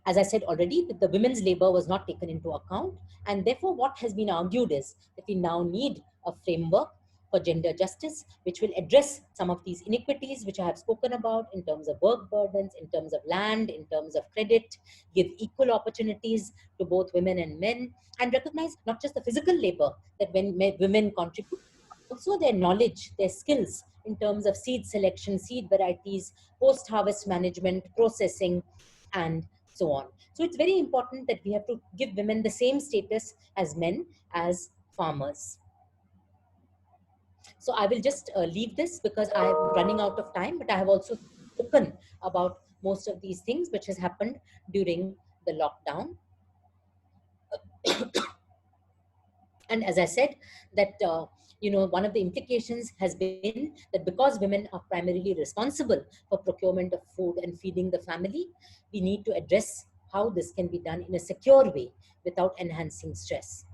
S2: as I said already, that the women's labor was not taken into account. And therefore, what has been argued is that we now need a framework for gender justice, which will address some of these inequities, which I have spoken about in terms of work burdens, in terms of land, in terms of credit, give equal opportunities to both women and men, and recognize not just the physical labor that when women contribute, but also their knowledge, their skills in terms of seed selection, seed varieties, post-harvest management, processing, and so on. So it's very important that we have to give women the same status as men as farmers. So I will just leave this because I am running out of time, but I have also spoken about most of these things which has happened during the lockdown. And as I said, that one of the implications has been that because women are primarily responsible for procurement of food and feeding the family, we need to address how this can be done in a secure way without enhancing stress.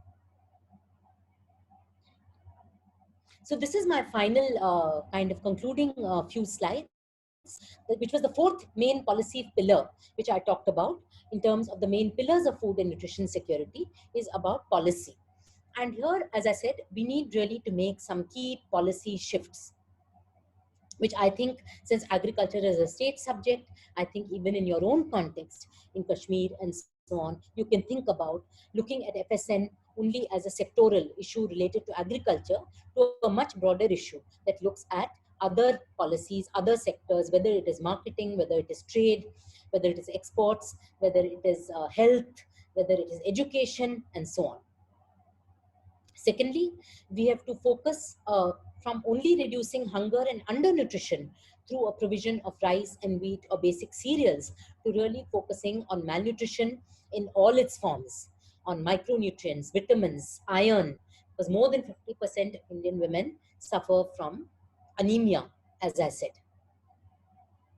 S2: So this is my final kind of concluding few slides, which was the fourth main policy pillar which I talked about in terms of the main pillars of food and nutrition security, is about policy. And here, as I said, we need really to make some key policy shifts, which I think, since agriculture is a state subject, I think even in your own context, in Kashmir and so on, you can think about looking at FSN only as a sectoral issue related to agriculture, to a much broader issue that looks at other policies, other sectors, whether it is marketing, whether it is trade, whether it is exports, whether it is health, whether it is education, and so on. Secondly, we have to focus from only reducing hunger and undernutrition through a provision of rice and wheat or basic cereals, to really focusing on malnutrition in all its forms, on micronutrients, vitamins, iron, because more than 50% of Indian women suffer from anemia, as I said,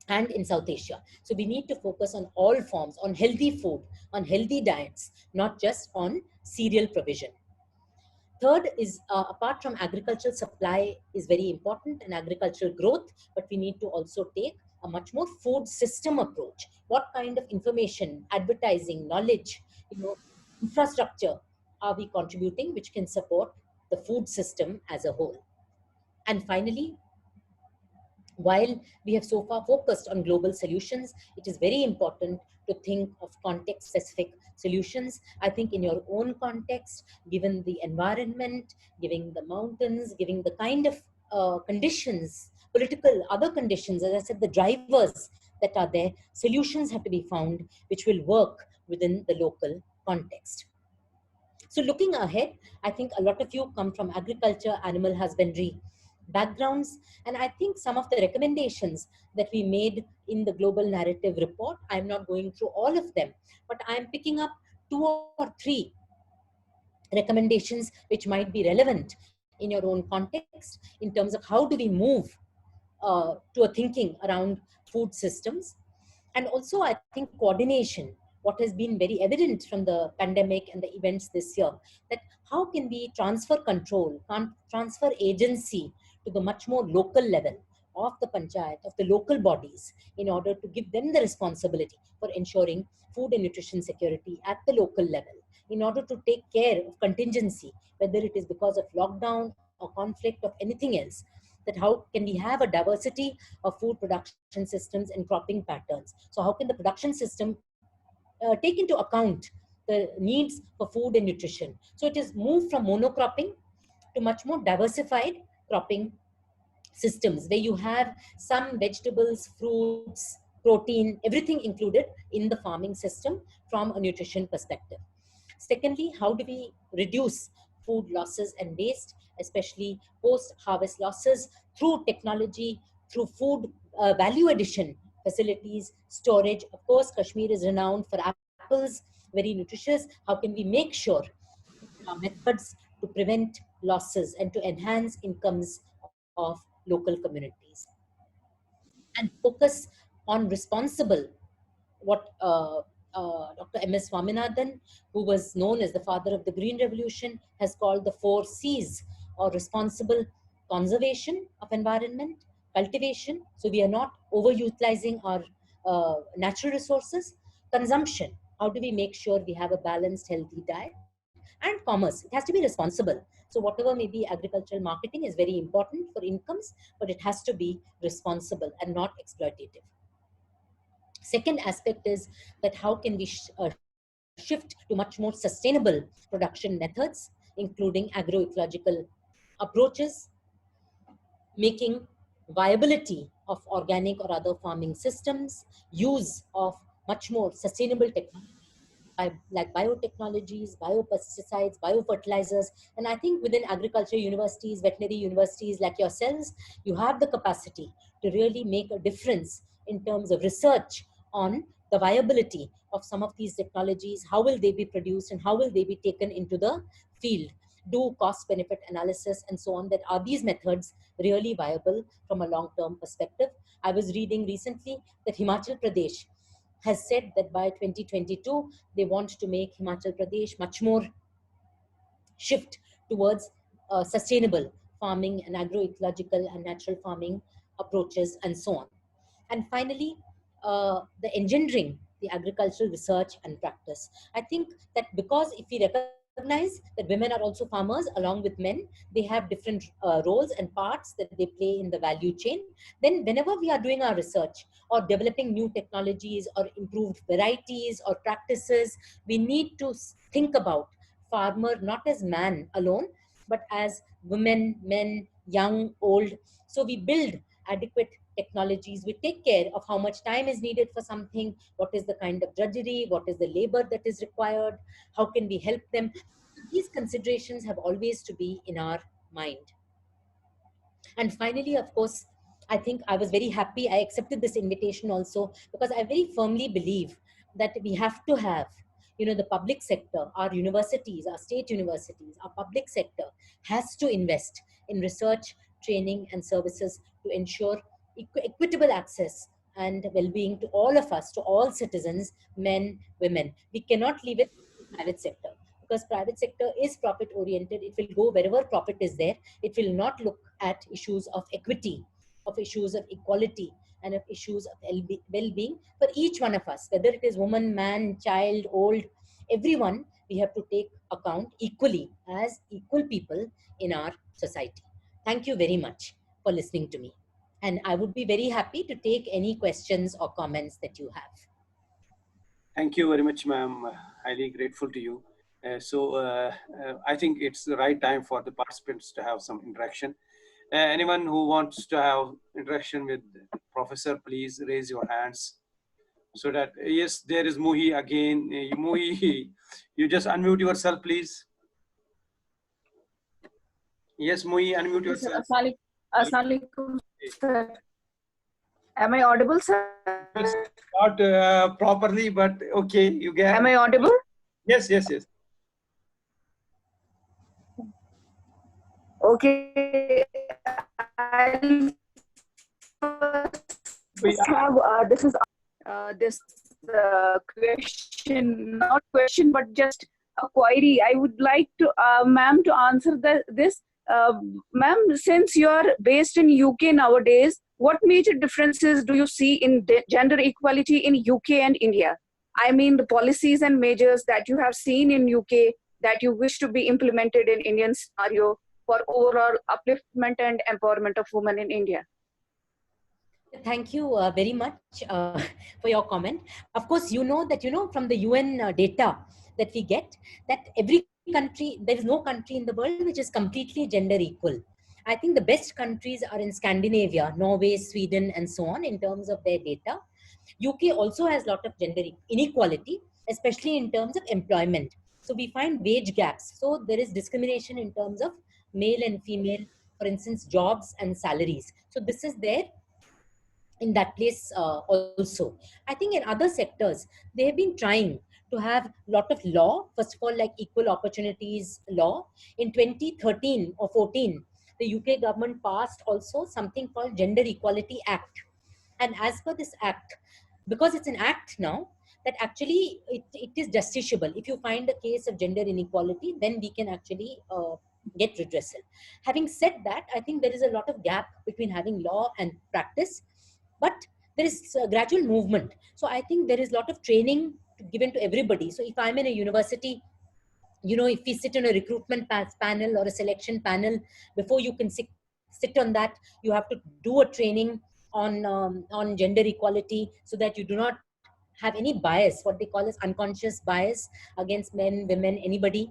S2: and in South Asia. So we need to focus on all forms, on healthy food, on healthy diets, not just on cereal provision. Third is, apart from agricultural supply is very important and agricultural growth, but we need to also take a much more food system approach. What kind of information, advertising, knowledge, infrastructure are we contributing which can support the food system as a whole? And finally, while we have so far focused on global solutions, it is very important to think of context specific solutions. I think in your own context, given the environment, given the mountains, given the kind of conditions, political, other conditions, as I said, the drivers that are there, solutions have to be found which will work within the local context. So looking ahead, I think a lot of you come from agriculture, animal husbandry backgrounds, and I think some of the recommendations that we made in the global narrative report, I'm not going through all of them, but I'm picking up two or three recommendations which might be relevant in your own context, in terms of how do we move to a thinking around food systems. And also, I think coordination, what has been very evident from the pandemic and the events this year, that how can we transfer control, transfer agency to the much more local level of the panchayat, of the local bodies, in order to give them the responsibility for ensuring food and nutrition security at the local level, in order to take care of contingency, whether it is because of lockdown or conflict or anything else, that how can we have a diversity of food production systems and cropping patterns. So how can the production system take into account the needs for food and nutrition? So it is moved from monocropping to much more diversified cropping systems, where you have some vegetables, fruits, protein, everything included in the farming system from a nutrition perspective. Secondly, how do we reduce food losses and waste, especially post-harvest losses, through technology, through food value addition facilities, storage. Of course, Kashmir is renowned for apples, very nutritious. How can we make sure methods to prevent losses and to enhance incomes of local communities, and focus on responsible, what Dr. M.S. Swaminathan, who was known as the father of the Green Revolution, has called the 4 C's, or responsible conservation of environment, cultivation, so we are not overutilizing our natural resources, consumption, how do we make sure we have a balanced, healthy diet, and commerce, it has to be responsible. So whatever may be agricultural marketing is very important for incomes, but it has to be responsible and not exploitative. Second aspect is that how can we shift to much more sustainable production methods, including agroecological approaches, making viability of organic or other farming systems, use of much more sustainable technology, like biotechnologies, biopesticides, biofertilizers. And I think within agriculture universities, veterinary universities like yourselves, you have the capacity to really make a difference in terms of research on the viability of some of these technologies, how will they be produced and how will they be taken into the field, do cost benefit analysis and so on, that are these methods really viable from a long term perspective. I was reading recently that Himachal Pradesh has said that by 2022 they want to make Himachal Pradesh much more shift towards sustainable farming and agroecological and natural farming approaches and so on. And finally, the engendering the agricultural research and practice. I think that because if we recognize that women are also farmers along with men, they have different roles and parts that they play in the value chain, then whenever we are doing our research or developing new technologies or improved varieties or practices, we need to think about farmer not as man alone, but as women, men, young, old. So we build adequate technologies. We take care of how much time is needed for something, what is the kind of drudgery, what is the labor that is required, how can we help them. These considerations have always to be in our mind. And finally, of course, I think I was very happy. I accepted this invitation also because I very firmly believe that we have to have, the public sector, our universities, our state universities, our public sector has to invest in research, training, and services to ensure equitable access and well-being to all of us, to all citizens, men, women. We cannot leave it to private sector because private sector is profit oriented. It will go wherever profit is there. It will not look at issues of equity, of issues of equality, and of issues of well-being for each one of us, whether it is woman, man, child, old, everyone. We have to take account equally as equal people in our society. Thank you very much for listening to me. And I would be very happy to take any questions or comments that you have.
S1: Thank you very much, ma'am. Highly grateful to you. I think it's the right time for the participants to have some interaction. Anyone who wants to have interaction with Professor, please raise your hands. So that, yes, there is Muhi again. Muhi, you just unmute yourself, please. Yes, Muhi, unmute
S3: Yes, sir.
S1: yourself.
S3: Assalamualaikum, sir. Am I audible, sir?
S1: It's not properly, but okay, you get.
S3: Am I audible?
S1: Yes, yes, yes.
S3: Okay. I'll first have this question, not question, but just a query. I would like to, ma'am, to answer this. Ma'am, since you are based in UK nowadays, what major differences do you see in gender equality in UK and India? I mean, the policies and measures that you have seen in UK that you wish to be implemented in Indian scenario for overall upliftment and empowerment of women in India.
S2: Thank you very much for your comment. Of course, from the UN data that we get, that every country, there is no country in the world which is completely gender equal. I think the best countries are in Scandinavia, Norway, Sweden, and so on in terms of their data. UK also has a lot of gender inequality, especially in terms of employment. So we find wage gaps. So there is discrimination in terms of male and female, for instance, jobs and salaries. So this is there in that place also. I think in other sectors, they have been trying to have a lot of law, first of all, like equal opportunities law. In 2013 or 14, the UK government passed also something called Gender Equality Act. And as per this act, because it's an act now, that actually it is justiciable. If you find a case of gender inequality, then we can actually get redressal. Having said that, I think there is a lot of gap between having law and practice, but there is a gradual movement. So I think there is a lot of training given to everybody. So if I'm in a university, if we sit in a recruitment panel or a selection panel, before you can sit on that, you have to do a training on gender equality, so that you do not have any bias, what they call as unconscious bias against men, women, anybody.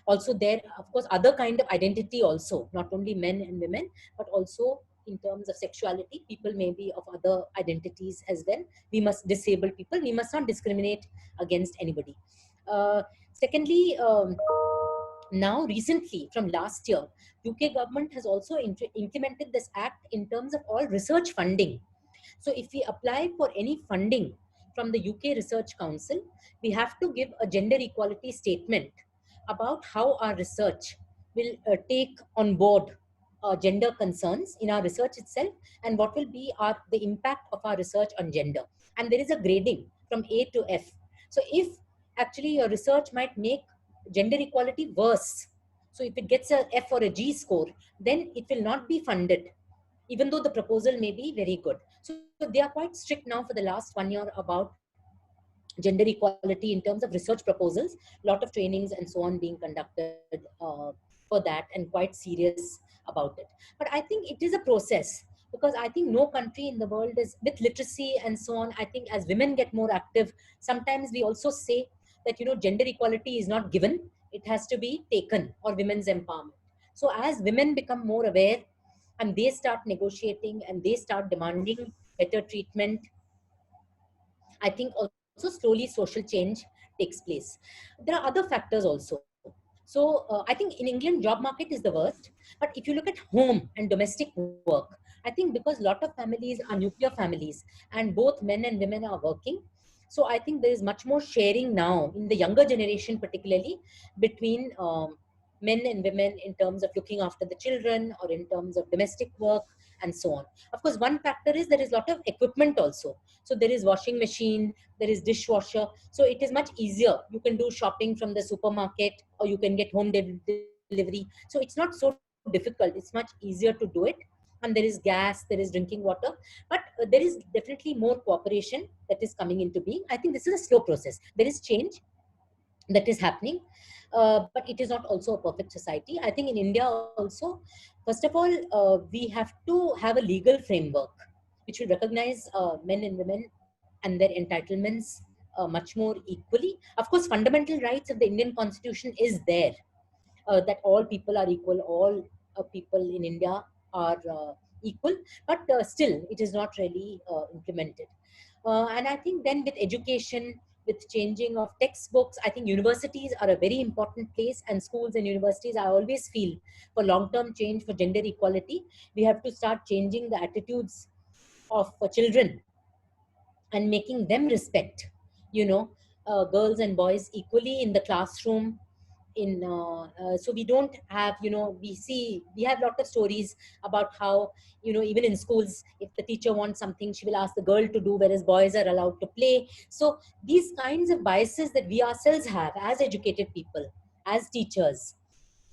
S2: Also there, of course, other kind of identity also, not only men and women, but also in terms of sexuality, people may be of other identities as well. We must disable people, we must not discriminate against anybody. Secondly, now recently from last year, UK government has also implemented this act in terms of all research funding. So if we apply for any funding from the UK Research Council, we have to give a gender equality statement about how our research will take on board gender concerns in our research itself, and what will be the impact of our research on gender. And there is a grading from A to F. So if actually your research might make gender equality worse, so if it gets a F or a G score, then it will not be funded, even though the proposal may be very good. So they are quite strict now for the last 1 year about gender equality in terms of research proposals, lot of trainings and so on being conducted for that, and quite serious about it. But I think it is a process, because I think no country in the world is with literacy and so on. I think as women get more active, sometimes we also say that, gender equality is not given, it has to be taken, or women's empowerment. So as women become more aware and they start negotiating and they start demanding better treatment, I think also slowly social change takes place. There are other factors also. So I think in England, job market is the worst. But if you look at home and domestic work, I think because a lot of families are nuclear families and both men and women are working, so I think there is much more sharing now in the younger generation, particularly between men and women in terms of looking after the children or in terms of domestic work and so on. Of course, one factor is there is a lot of equipment also. So there is washing machine, there is dishwasher. So it is much easier. You can do shopping from the supermarket, or you can get home delivery. So it's not so difficult. It's much easier to do it. And there is gas, there is drinking water. But there is definitely more cooperation that is coming into being. I think this is a slow process. There is change that is happening, but it is not also a perfect society. I think in India also, first of all, we have to have a legal framework which will recognize men and women and their entitlements much more equally. Of course, fundamental rights of the Indian Constitution is there, that all people are equal, all people in India are equal, but still it is not really implemented. And I think then with education, with changing of textbooks, I think universities are a very important place, and schools and universities, I always feel, for long-term change, for gender equality, we have to start changing the attitudes of children and making them respect, you know, girls and boys equally in the classroom. So we don't have, we have a lot of stories about how, even in schools, if the teacher wants something, she will ask the girl to do, whereas boys are allowed to play. So these kinds of biases that we ourselves have as educated people, as teachers,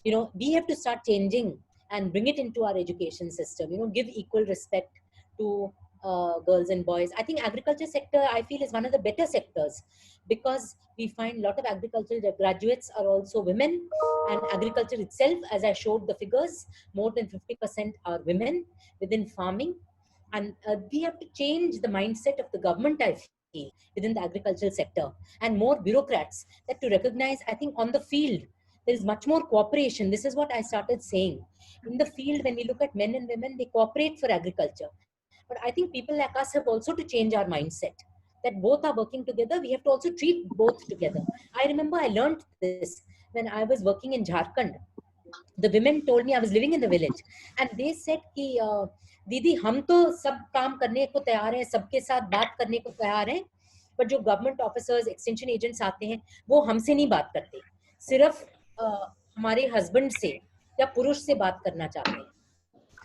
S2: we have to start changing and bring it into our education system, give equal respect to girls and boys. I think agriculture sector, I feel, is one of the better sectors, because we find a lot of agricultural graduates are also women, and agriculture itself, as I showed the figures, more than 50% are women within farming. And we have to change the mindset of the government, I feel, within the agricultural sector, and more bureaucrats, that to recognize, I think, on the field there is much more cooperation. This is what I started saying. In the field, when we look at men and women, they cooperate for agriculture. But I think people like us have also to change our mindset, that both are working together. We have to also treat both together. I remember I learned this when I was working in Jharkhand. The women told me, I was living in the village, and they said कि दीदी हम तो सब काम करने को तैयार हैं, सबके साथ बात करने को तैयार हैं, बट जो गवर्नमेंट ऑफिसर्स, एक्सटेंशन एजेंट्स आते हैं, वो हमसे नहीं बात करते, सिर्फ हमारे हस्बैंड से या पुरुष से बात करना चाहते हैं.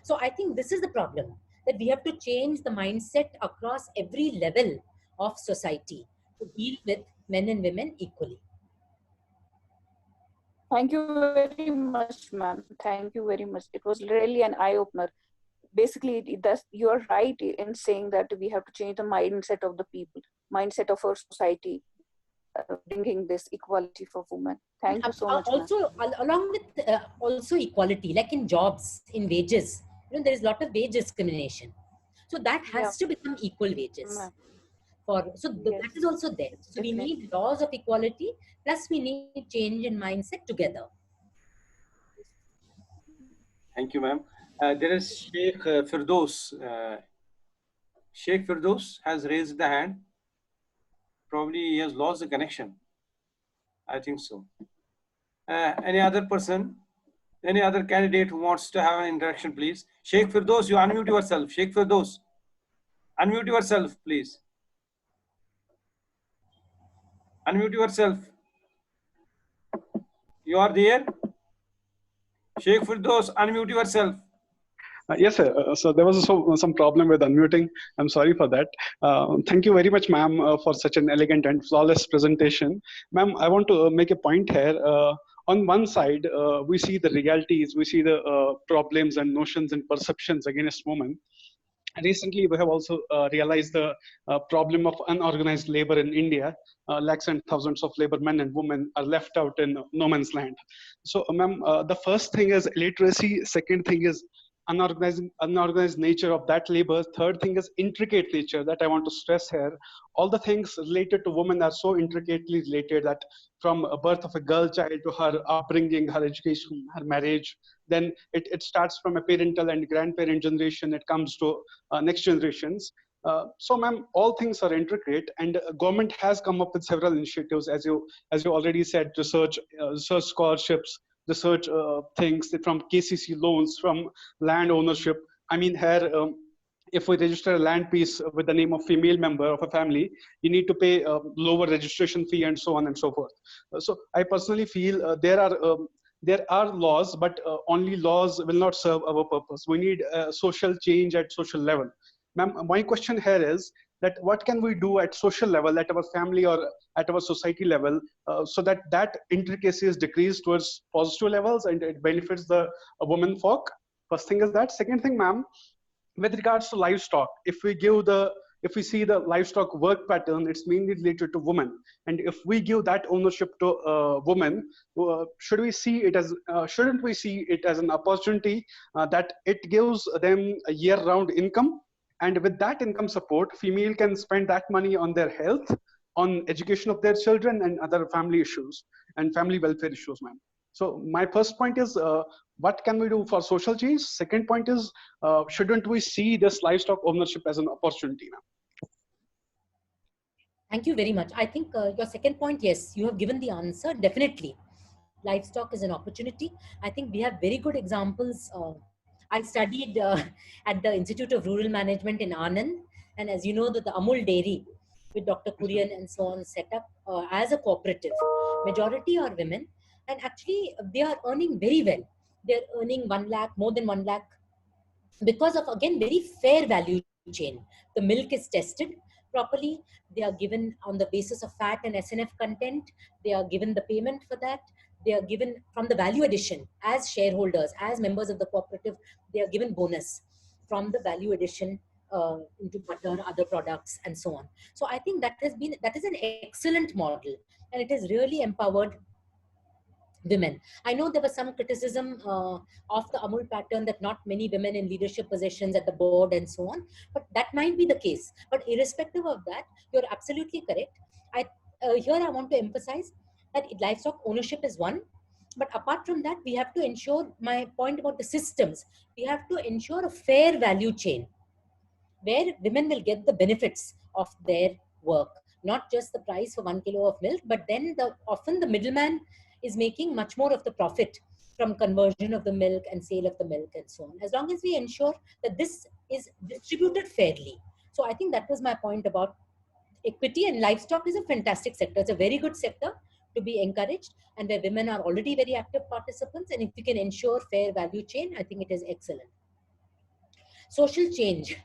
S2: So I think this is the problem, that we have to change the mindset across every level of society to deal with men and women equally.
S3: Thank you very much, ma'am. Thank you very much. It was really an eye opener. Basically, you are right in saying that we have to change the mindset of the people, mindset of our society, bringing this equality for women. Thank you so much, ma'am.
S2: Also, along with also equality, like in jobs, in wages, there is a lot of wage discrimination. So that has to become equal wages.
S3: Yes,
S2: That is also there. So we
S3: definitely.
S2: need laws of equality, plus we need change in mindset together.
S1: Thank you, ma'am. There is Sheikh Firdos. Sheikh Firdos has raised the hand. Probably he has lost the connection. I think so. Any other person? Any other candidate who wants to have an interaction, please? Sheikh Firdos, you unmute yourself. Sheikh Firdos, unmute yourself, please. Unmute yourself. You are there? Sheikh Firdos, unmute yourself.
S4: Yes, sir. So there was some problem with unmuting. I'm sorry for that. Thank you very much, ma'am, for such an elegant and flawless presentation. Ma'am, I want to make a point here. On one side, we see the realities, we see the problems and notions and perceptions against women. Recently, we have also realized the problem of unorganized labor in India. Lakhs and thousands of labor men and women are left out in no man's land. So, ma'am, the first thing is illiteracy. Second thing is unorganized nature of that labor. Third thing is intricate nature that I want to stress here. All the things related to women are so intricately related that from a birth of a girl child to her upbringing, her education, her marriage, then it starts from a parental and grandparent generation. It comes to next generations. So, ma'am, all things are intricate, and government has come up with several initiatives, as you already said, research scholarships, research things from KCC loans, from land ownership. I mean, here, if we register a land piece with the name of female member of a family, you need to pay a lower registration fee and so on and so forth. So, I personally feel there are laws, but only laws will not serve our purpose. We need social change at social level. Ma'am, my question here is that what can we do at social level, at our family or at our society level, so that that intricacy is decreased towards positive levels and it benefits the women folk? First thing is that. Second thing, ma'am, with regards to livestock, if we see the livestock work pattern, it's mainly related to women. And if we give that ownership to women, shouldn't we see it as an opportunity that it gives them a year-round income? And with that income support, female can spend that money on their health, on education of their children, and other family issues and family welfare issues, ma'am. So my first point is, what can we do for social change? Second point is, shouldn't we see this livestock ownership as an opportunity, ma'am?
S2: Thank you very much. I think your second point, yes, you have given the answer. Definitely. Livestock is an opportunity. I think we have very good examples. I studied at the Institute of Rural Management in Anand. And as you know, the Amul Dairy with Dr.
S4: Yes, ma'am.
S2: Kurian and so on set up as a cooperative. Majority are women. And actually, they are earning very well. They're earning 1 lakh, more than 1 lakh because of, again, very fair value chain. The milk is tested properly. They are given on the basis of fat and SNF content. They are given the payment for that. They are given from the value addition as shareholders, as members of the cooperative. They are given bonus from the value addition into butter, other products, and so on. So I think that is an excellent model, and it has really empowered women. I know there was some criticism of the Amul pattern that not many women in leadership positions at the board and so on, but that might be the case. But irrespective of that, you're absolutely correct. Here I want to emphasize that livestock ownership is one, but apart from that, we have to ensure, my point about the systems, we have to ensure a fair value chain where women will get the benefits of their work, not just the price for 1 kilo of milk, but then often the middleman is making much more of the profit from conversion of the milk and sale of the milk and so on. As long as we ensure that this is distributed fairly. So I think that was my point about equity, and livestock is a fantastic sector. It's a very good sector to be encouraged, and where women are already very active participants. And if we can ensure fair value chain, I think it is excellent. Social change.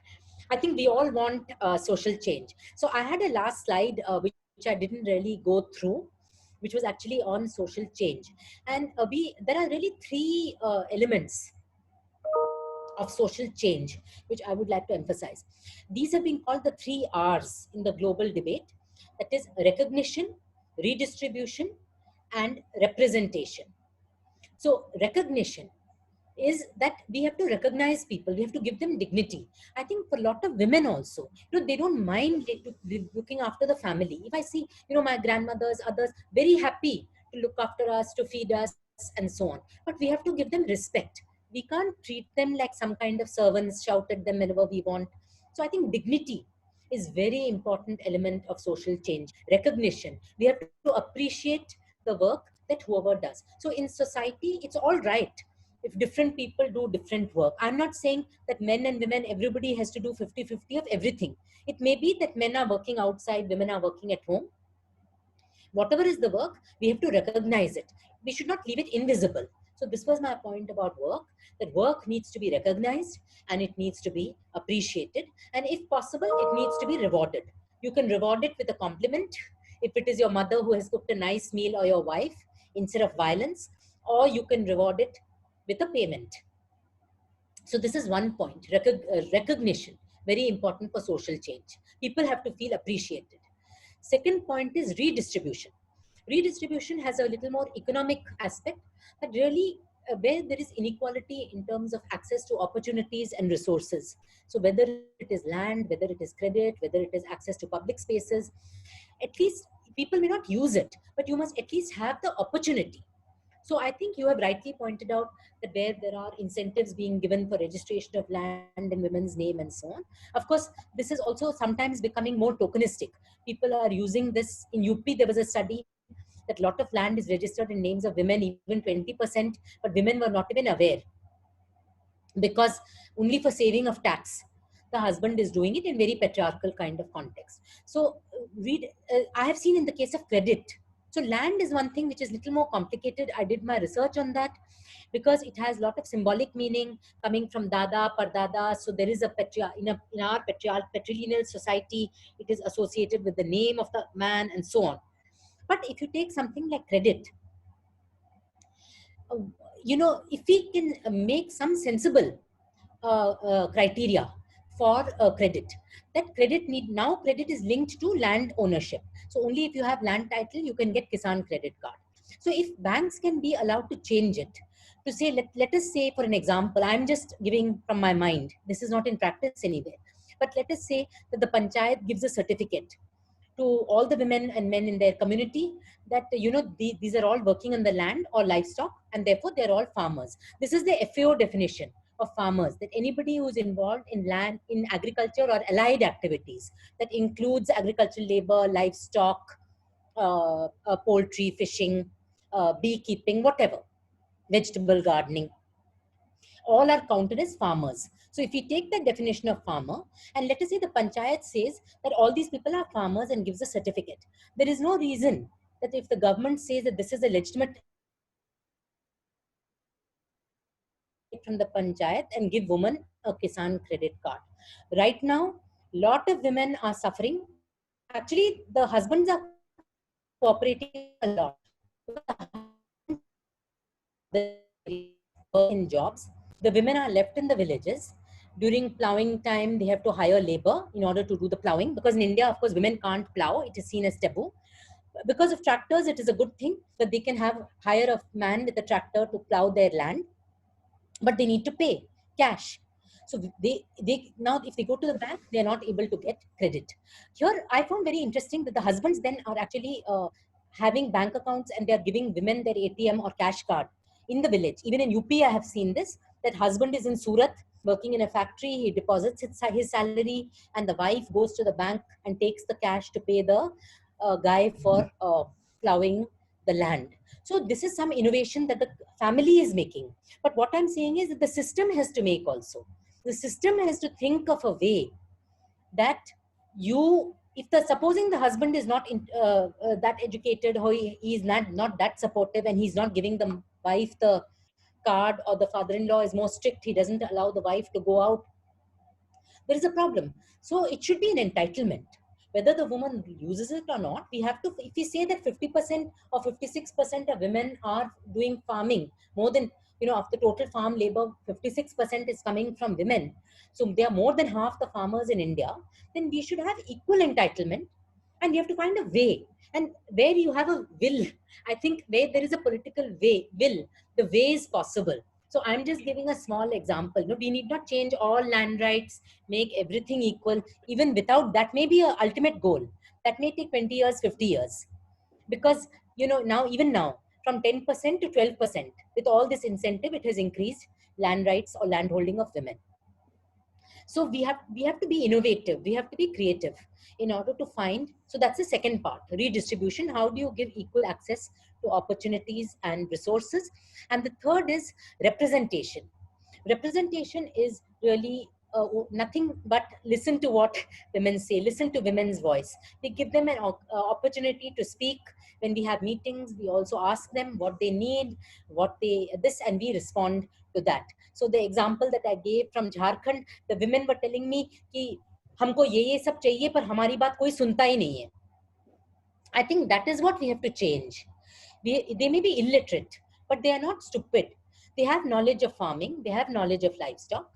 S2: I think we all want social change. So I had a last slide, which I didn't really go through, which was actually on social change. And there are really three elements of social change, which I would like to emphasize. These have been called the 3 R's in the global debate. That is recognition, redistribution, and representation. So recognition is that we have to recognize people, we have to give them dignity. I think for a lot of women also, they don't mind looking after the family. If I see, my grandmothers, others, very happy to look after us, to feed us and so on. But we have to give them respect. We can't treat them like some kind of servants, shout at them whenever we want. So I think dignity is very important element of social change. Recognition. We have to appreciate the work that whoever does. So in society, it's all right if different people do different work. I'm not saying that men and women, everybody has to do 50-50 of everything. It may be that men are working outside, women are working at home. Whatever is the work, we have to recognize it. We should not leave it invisible. So this was my point about work, that work needs to be recognized and it needs to be appreciated. And if possible, it needs to be rewarded. You can reward it with a compliment. If it is your mother who has cooked a nice meal, or your wife, instead of violence, or you can reward it with a payment. So this is one point, recognition, very important for social change. People have to feel appreciated. Second point is redistribution. Redistribution has a little more economic aspect, but really where there is inequality in terms of access to opportunities and resources. So whether it is land, whether it is credit, whether it is access to public spaces, at least people may not use it, but you must at least have the opportunity. So I think you have rightly pointed out that where there are incentives being given for registration of land in women's name and so on. Of course, this is also sometimes becoming more tokenistic. People are using this. In UP, there was a study that a lot of land is registered in names of women, even 20%, but women were not even aware, because only for saving of tax the husband is doing it in very patriarchal kind of context. So I have seen in the case of credit. So land is one thing which is little more complicated. I did my research on that because it has a lot of symbolic meaning coming from dada, pardada. So there is a in our patrilineal society, it is associated with the name of the man and so on. But if you take something like credit, uh, if we can make some sensible criteria for credit, that credit is linked to land ownership. So only if you have land title, you can get Kisan credit card. So if banks can be allowed to change it to say, let us say, for an example, I'm just giving from my mind, this is not in practice anywhere, but let us say that the panchayat gives a certificate to all the women and men in their community that these are all working on the land or livestock, and therefore they're all farmers. This is the FAO definition of farmers, that anybody who's involved in land, in agriculture or allied activities, that includes agricultural labor, livestock, poultry, fishing, beekeeping, whatever, vegetable gardening, all are counted as farmers. So if we take the definition of farmer, and let us say the panchayat says that all these people are farmers and gives a certificate, there is no reason that if the government says that this is a legitimate from the panchayat and give women a Kisan credit card. Right now, lot of women are suffering. Actually, the husbands are cooperating a lot, because the husbands work in jobs. The women are left in the villages. During plowing time, they have to hire labor in order to do the plowing, because in India, of course, women can't plow. It is seen as taboo. Because of tractors, it is a good thing that they can hire a man with a tractor to plow their land, but they need to pay cash. So they now, if they go to the bank, they are not able to get credit. Here, I found very interesting that the husbands then are actually having bank accounts, and they are giving women their ATM or cash card in the village. Even in UP, I have seen this, that husband is in Surat working in a factory, he deposits his salary, and the wife goes to the bank and takes the cash to pay the guy for plowing the land. So this is some innovation that the family is making. But what I'm saying is that the system has to make also. The system has to think of a way that if supposing the husband is not that educated, or he is not that supportive, and he's not giving the wife the card, or the father-in-law is more strict, he doesn't allow the wife to go out, there is a problem. So it should be an entitlement. Whether the woman uses it or not, we have to, if we say that 50% or 56% of women are doing farming, more than, of the total farm labor, 56% is coming from women. So they are more than half the farmers in India, then we should have equal entitlement, and we have to find a way. And where you have a will, I think where there is a political will, the way is possible. So I'm just giving a small example. No, we need not change all land rights, make everything equal. Even without that, may be an ultimate goal. That may take 20 years, 50 years. Because, even now, from 10% to 12%, with all this incentive, it has increased land rights or land holding of women. So we have to be innovative. We have to be creative in order to find. So that's the second part, redistribution. How do you give equal access to opportunities and resources. And the third is representation. Representation is really nothing but listen to what women say, listen to women's voice. We give them an opportunity to speak. When we have meetings, we also ask them what they need, and we respond to that. So the example that I gave from Jharkhand, the women were telling me कि हमको ये सब चाहिए पर हमारी बात कोई सुनता ही नहीं है. I think that is what we have to change. They may be illiterate, but they are not stupid. They have knowledge of farming, they have knowledge of livestock.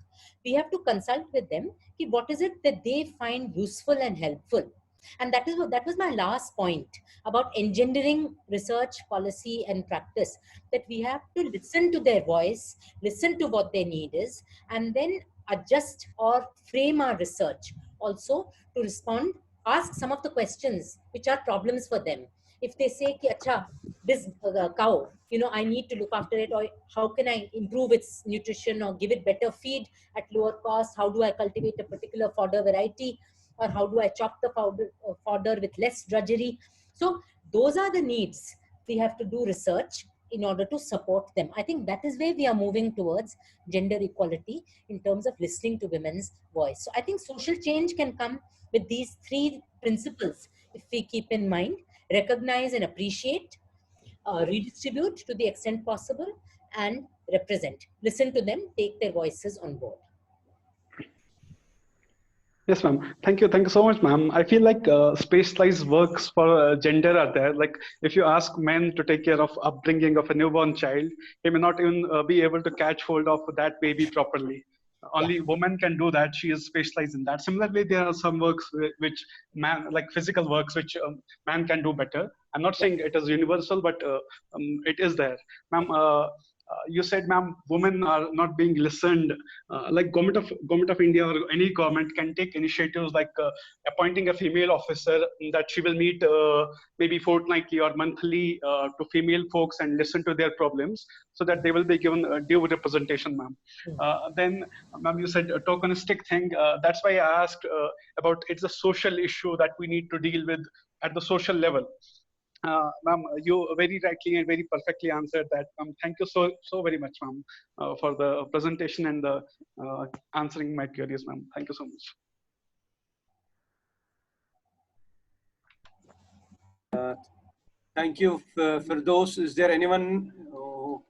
S2: We have to consult with them. What is it that they find useful and helpful? And that was my last point about engendering research, policy, and practice. That we have to listen to their voice, listen to what their need is, and then adjust or frame our research also to respond. Ask some of the questions which are problems for them. If they say, ki, Acha, this cow, I need to look after it, or how can I improve its nutrition or give it better feed at lower cost? How do I cultivate a particular fodder variety? Or how do I chop the fodder with less drudgery? So those are the needs. We have to do research in order to support them. I think that is where we are moving towards gender equality in terms of listening to women's voice. So I think social change can come with these three principles if we keep in mind: recognize and appreciate, redistribute to the extent possible, and represent. Listen to them, take their voices on board.
S4: Yes, ma'am. Thank you. Thank you so much, ma'am. I feel like specialized works for gender are there. Like if you ask men to take care of upbringing of a newborn child, he may not even be able to catch hold of that baby properly. Only woman can do that. She is specialized in that. Similarly, there are some works which man, like physical works, which man can do better. I'm not saying it is universal, but it is there. Ma'am, you said, ma'am, women are not being listened. Like government of India or any government can take initiatives like appointing a female officer that she will meet maybe fortnightly or monthly to female folks and listen to their problems so that they will be given due representation, ma'am. Then, ma'am, you said a tokenistic thing. That's why I asked about it's a social issue that we need to deal with at the social level. Ma'am, you very rightly and very perfectly answered that. Thank you so very much, ma'am, for the presentation and the answering my queries, ma'am. Thank you so much.
S1: Thank you, Firdaus. Is there anyone who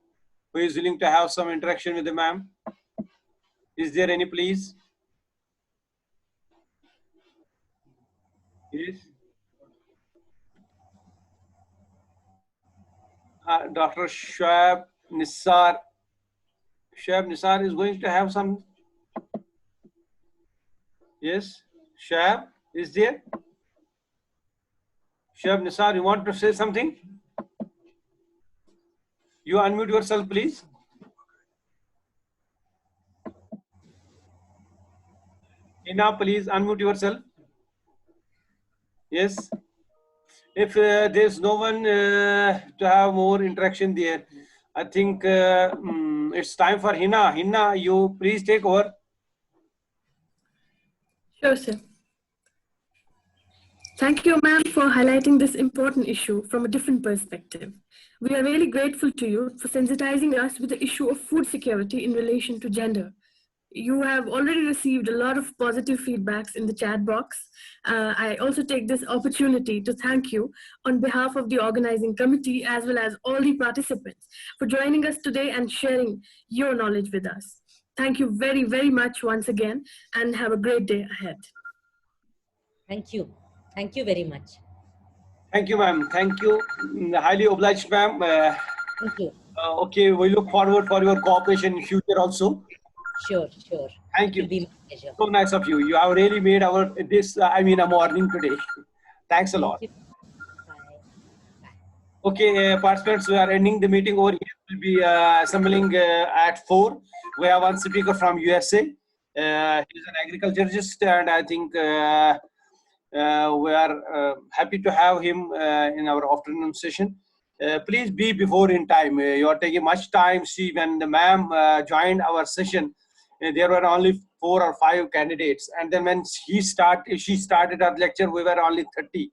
S1: is willing to have some interaction with the ma'am? Is there any, please? Yes. Dr. Shoaib Nisar. Shoaib Nisar is going to have some. Yes. Shoaib is there? Shoaib Nisar, you want to say something? You unmute yourself, please. Ina, please unmute yourself. Yes. If there's no one to have more interaction there, I think it's time for Hina. Hina, you please take over.
S5: Sure, sir. Thank you, ma'am, for highlighting this important issue from a different perspective. We are really grateful to you for sensitizing us with the issue of food security in relation to gender. You have already received a lot of positive feedbacks in the chat box. I also take this opportunity to thank you on behalf of the organizing committee as well as all the participants for joining us today and sharing your knowledge with us. Thank you very, very much once again and have a great day ahead.
S2: Thank you. Thank you very much.
S1: Thank you, ma'am. Thank you. Highly obliged, ma'am.
S2: Thank you.
S1: Okay, we look forward for your cooperation in future also.
S2: Sure, sure.
S1: Thank you.
S2: It will be my pleasure.
S1: So nice of you. You have really made our a morning today. Thanks a lot.
S2: Thank you. Bye. Bye.
S1: Okay, participants, we are ending the meeting over here. We'll be assembling at 4. We have one speaker from USA. He's an agriculturist, and I think we are happy to have him in our afternoon session. Please be before in time. You are taking much time. See, when the ma'am joined our session, there were only 4 or 5 candidates, and then when she started her lecture, we were only 30.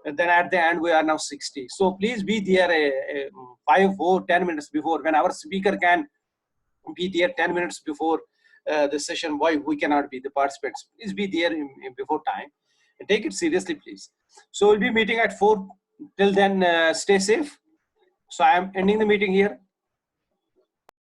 S1: And then at the end, we are now 60. So please be there 5 or 10 minutes before. When our speaker can be there 10 minutes before the session, why we cannot be the participants? Please be there before time and take it seriously, please. So we'll be meeting at 4. Till then, stay safe. So I am ending the meeting here.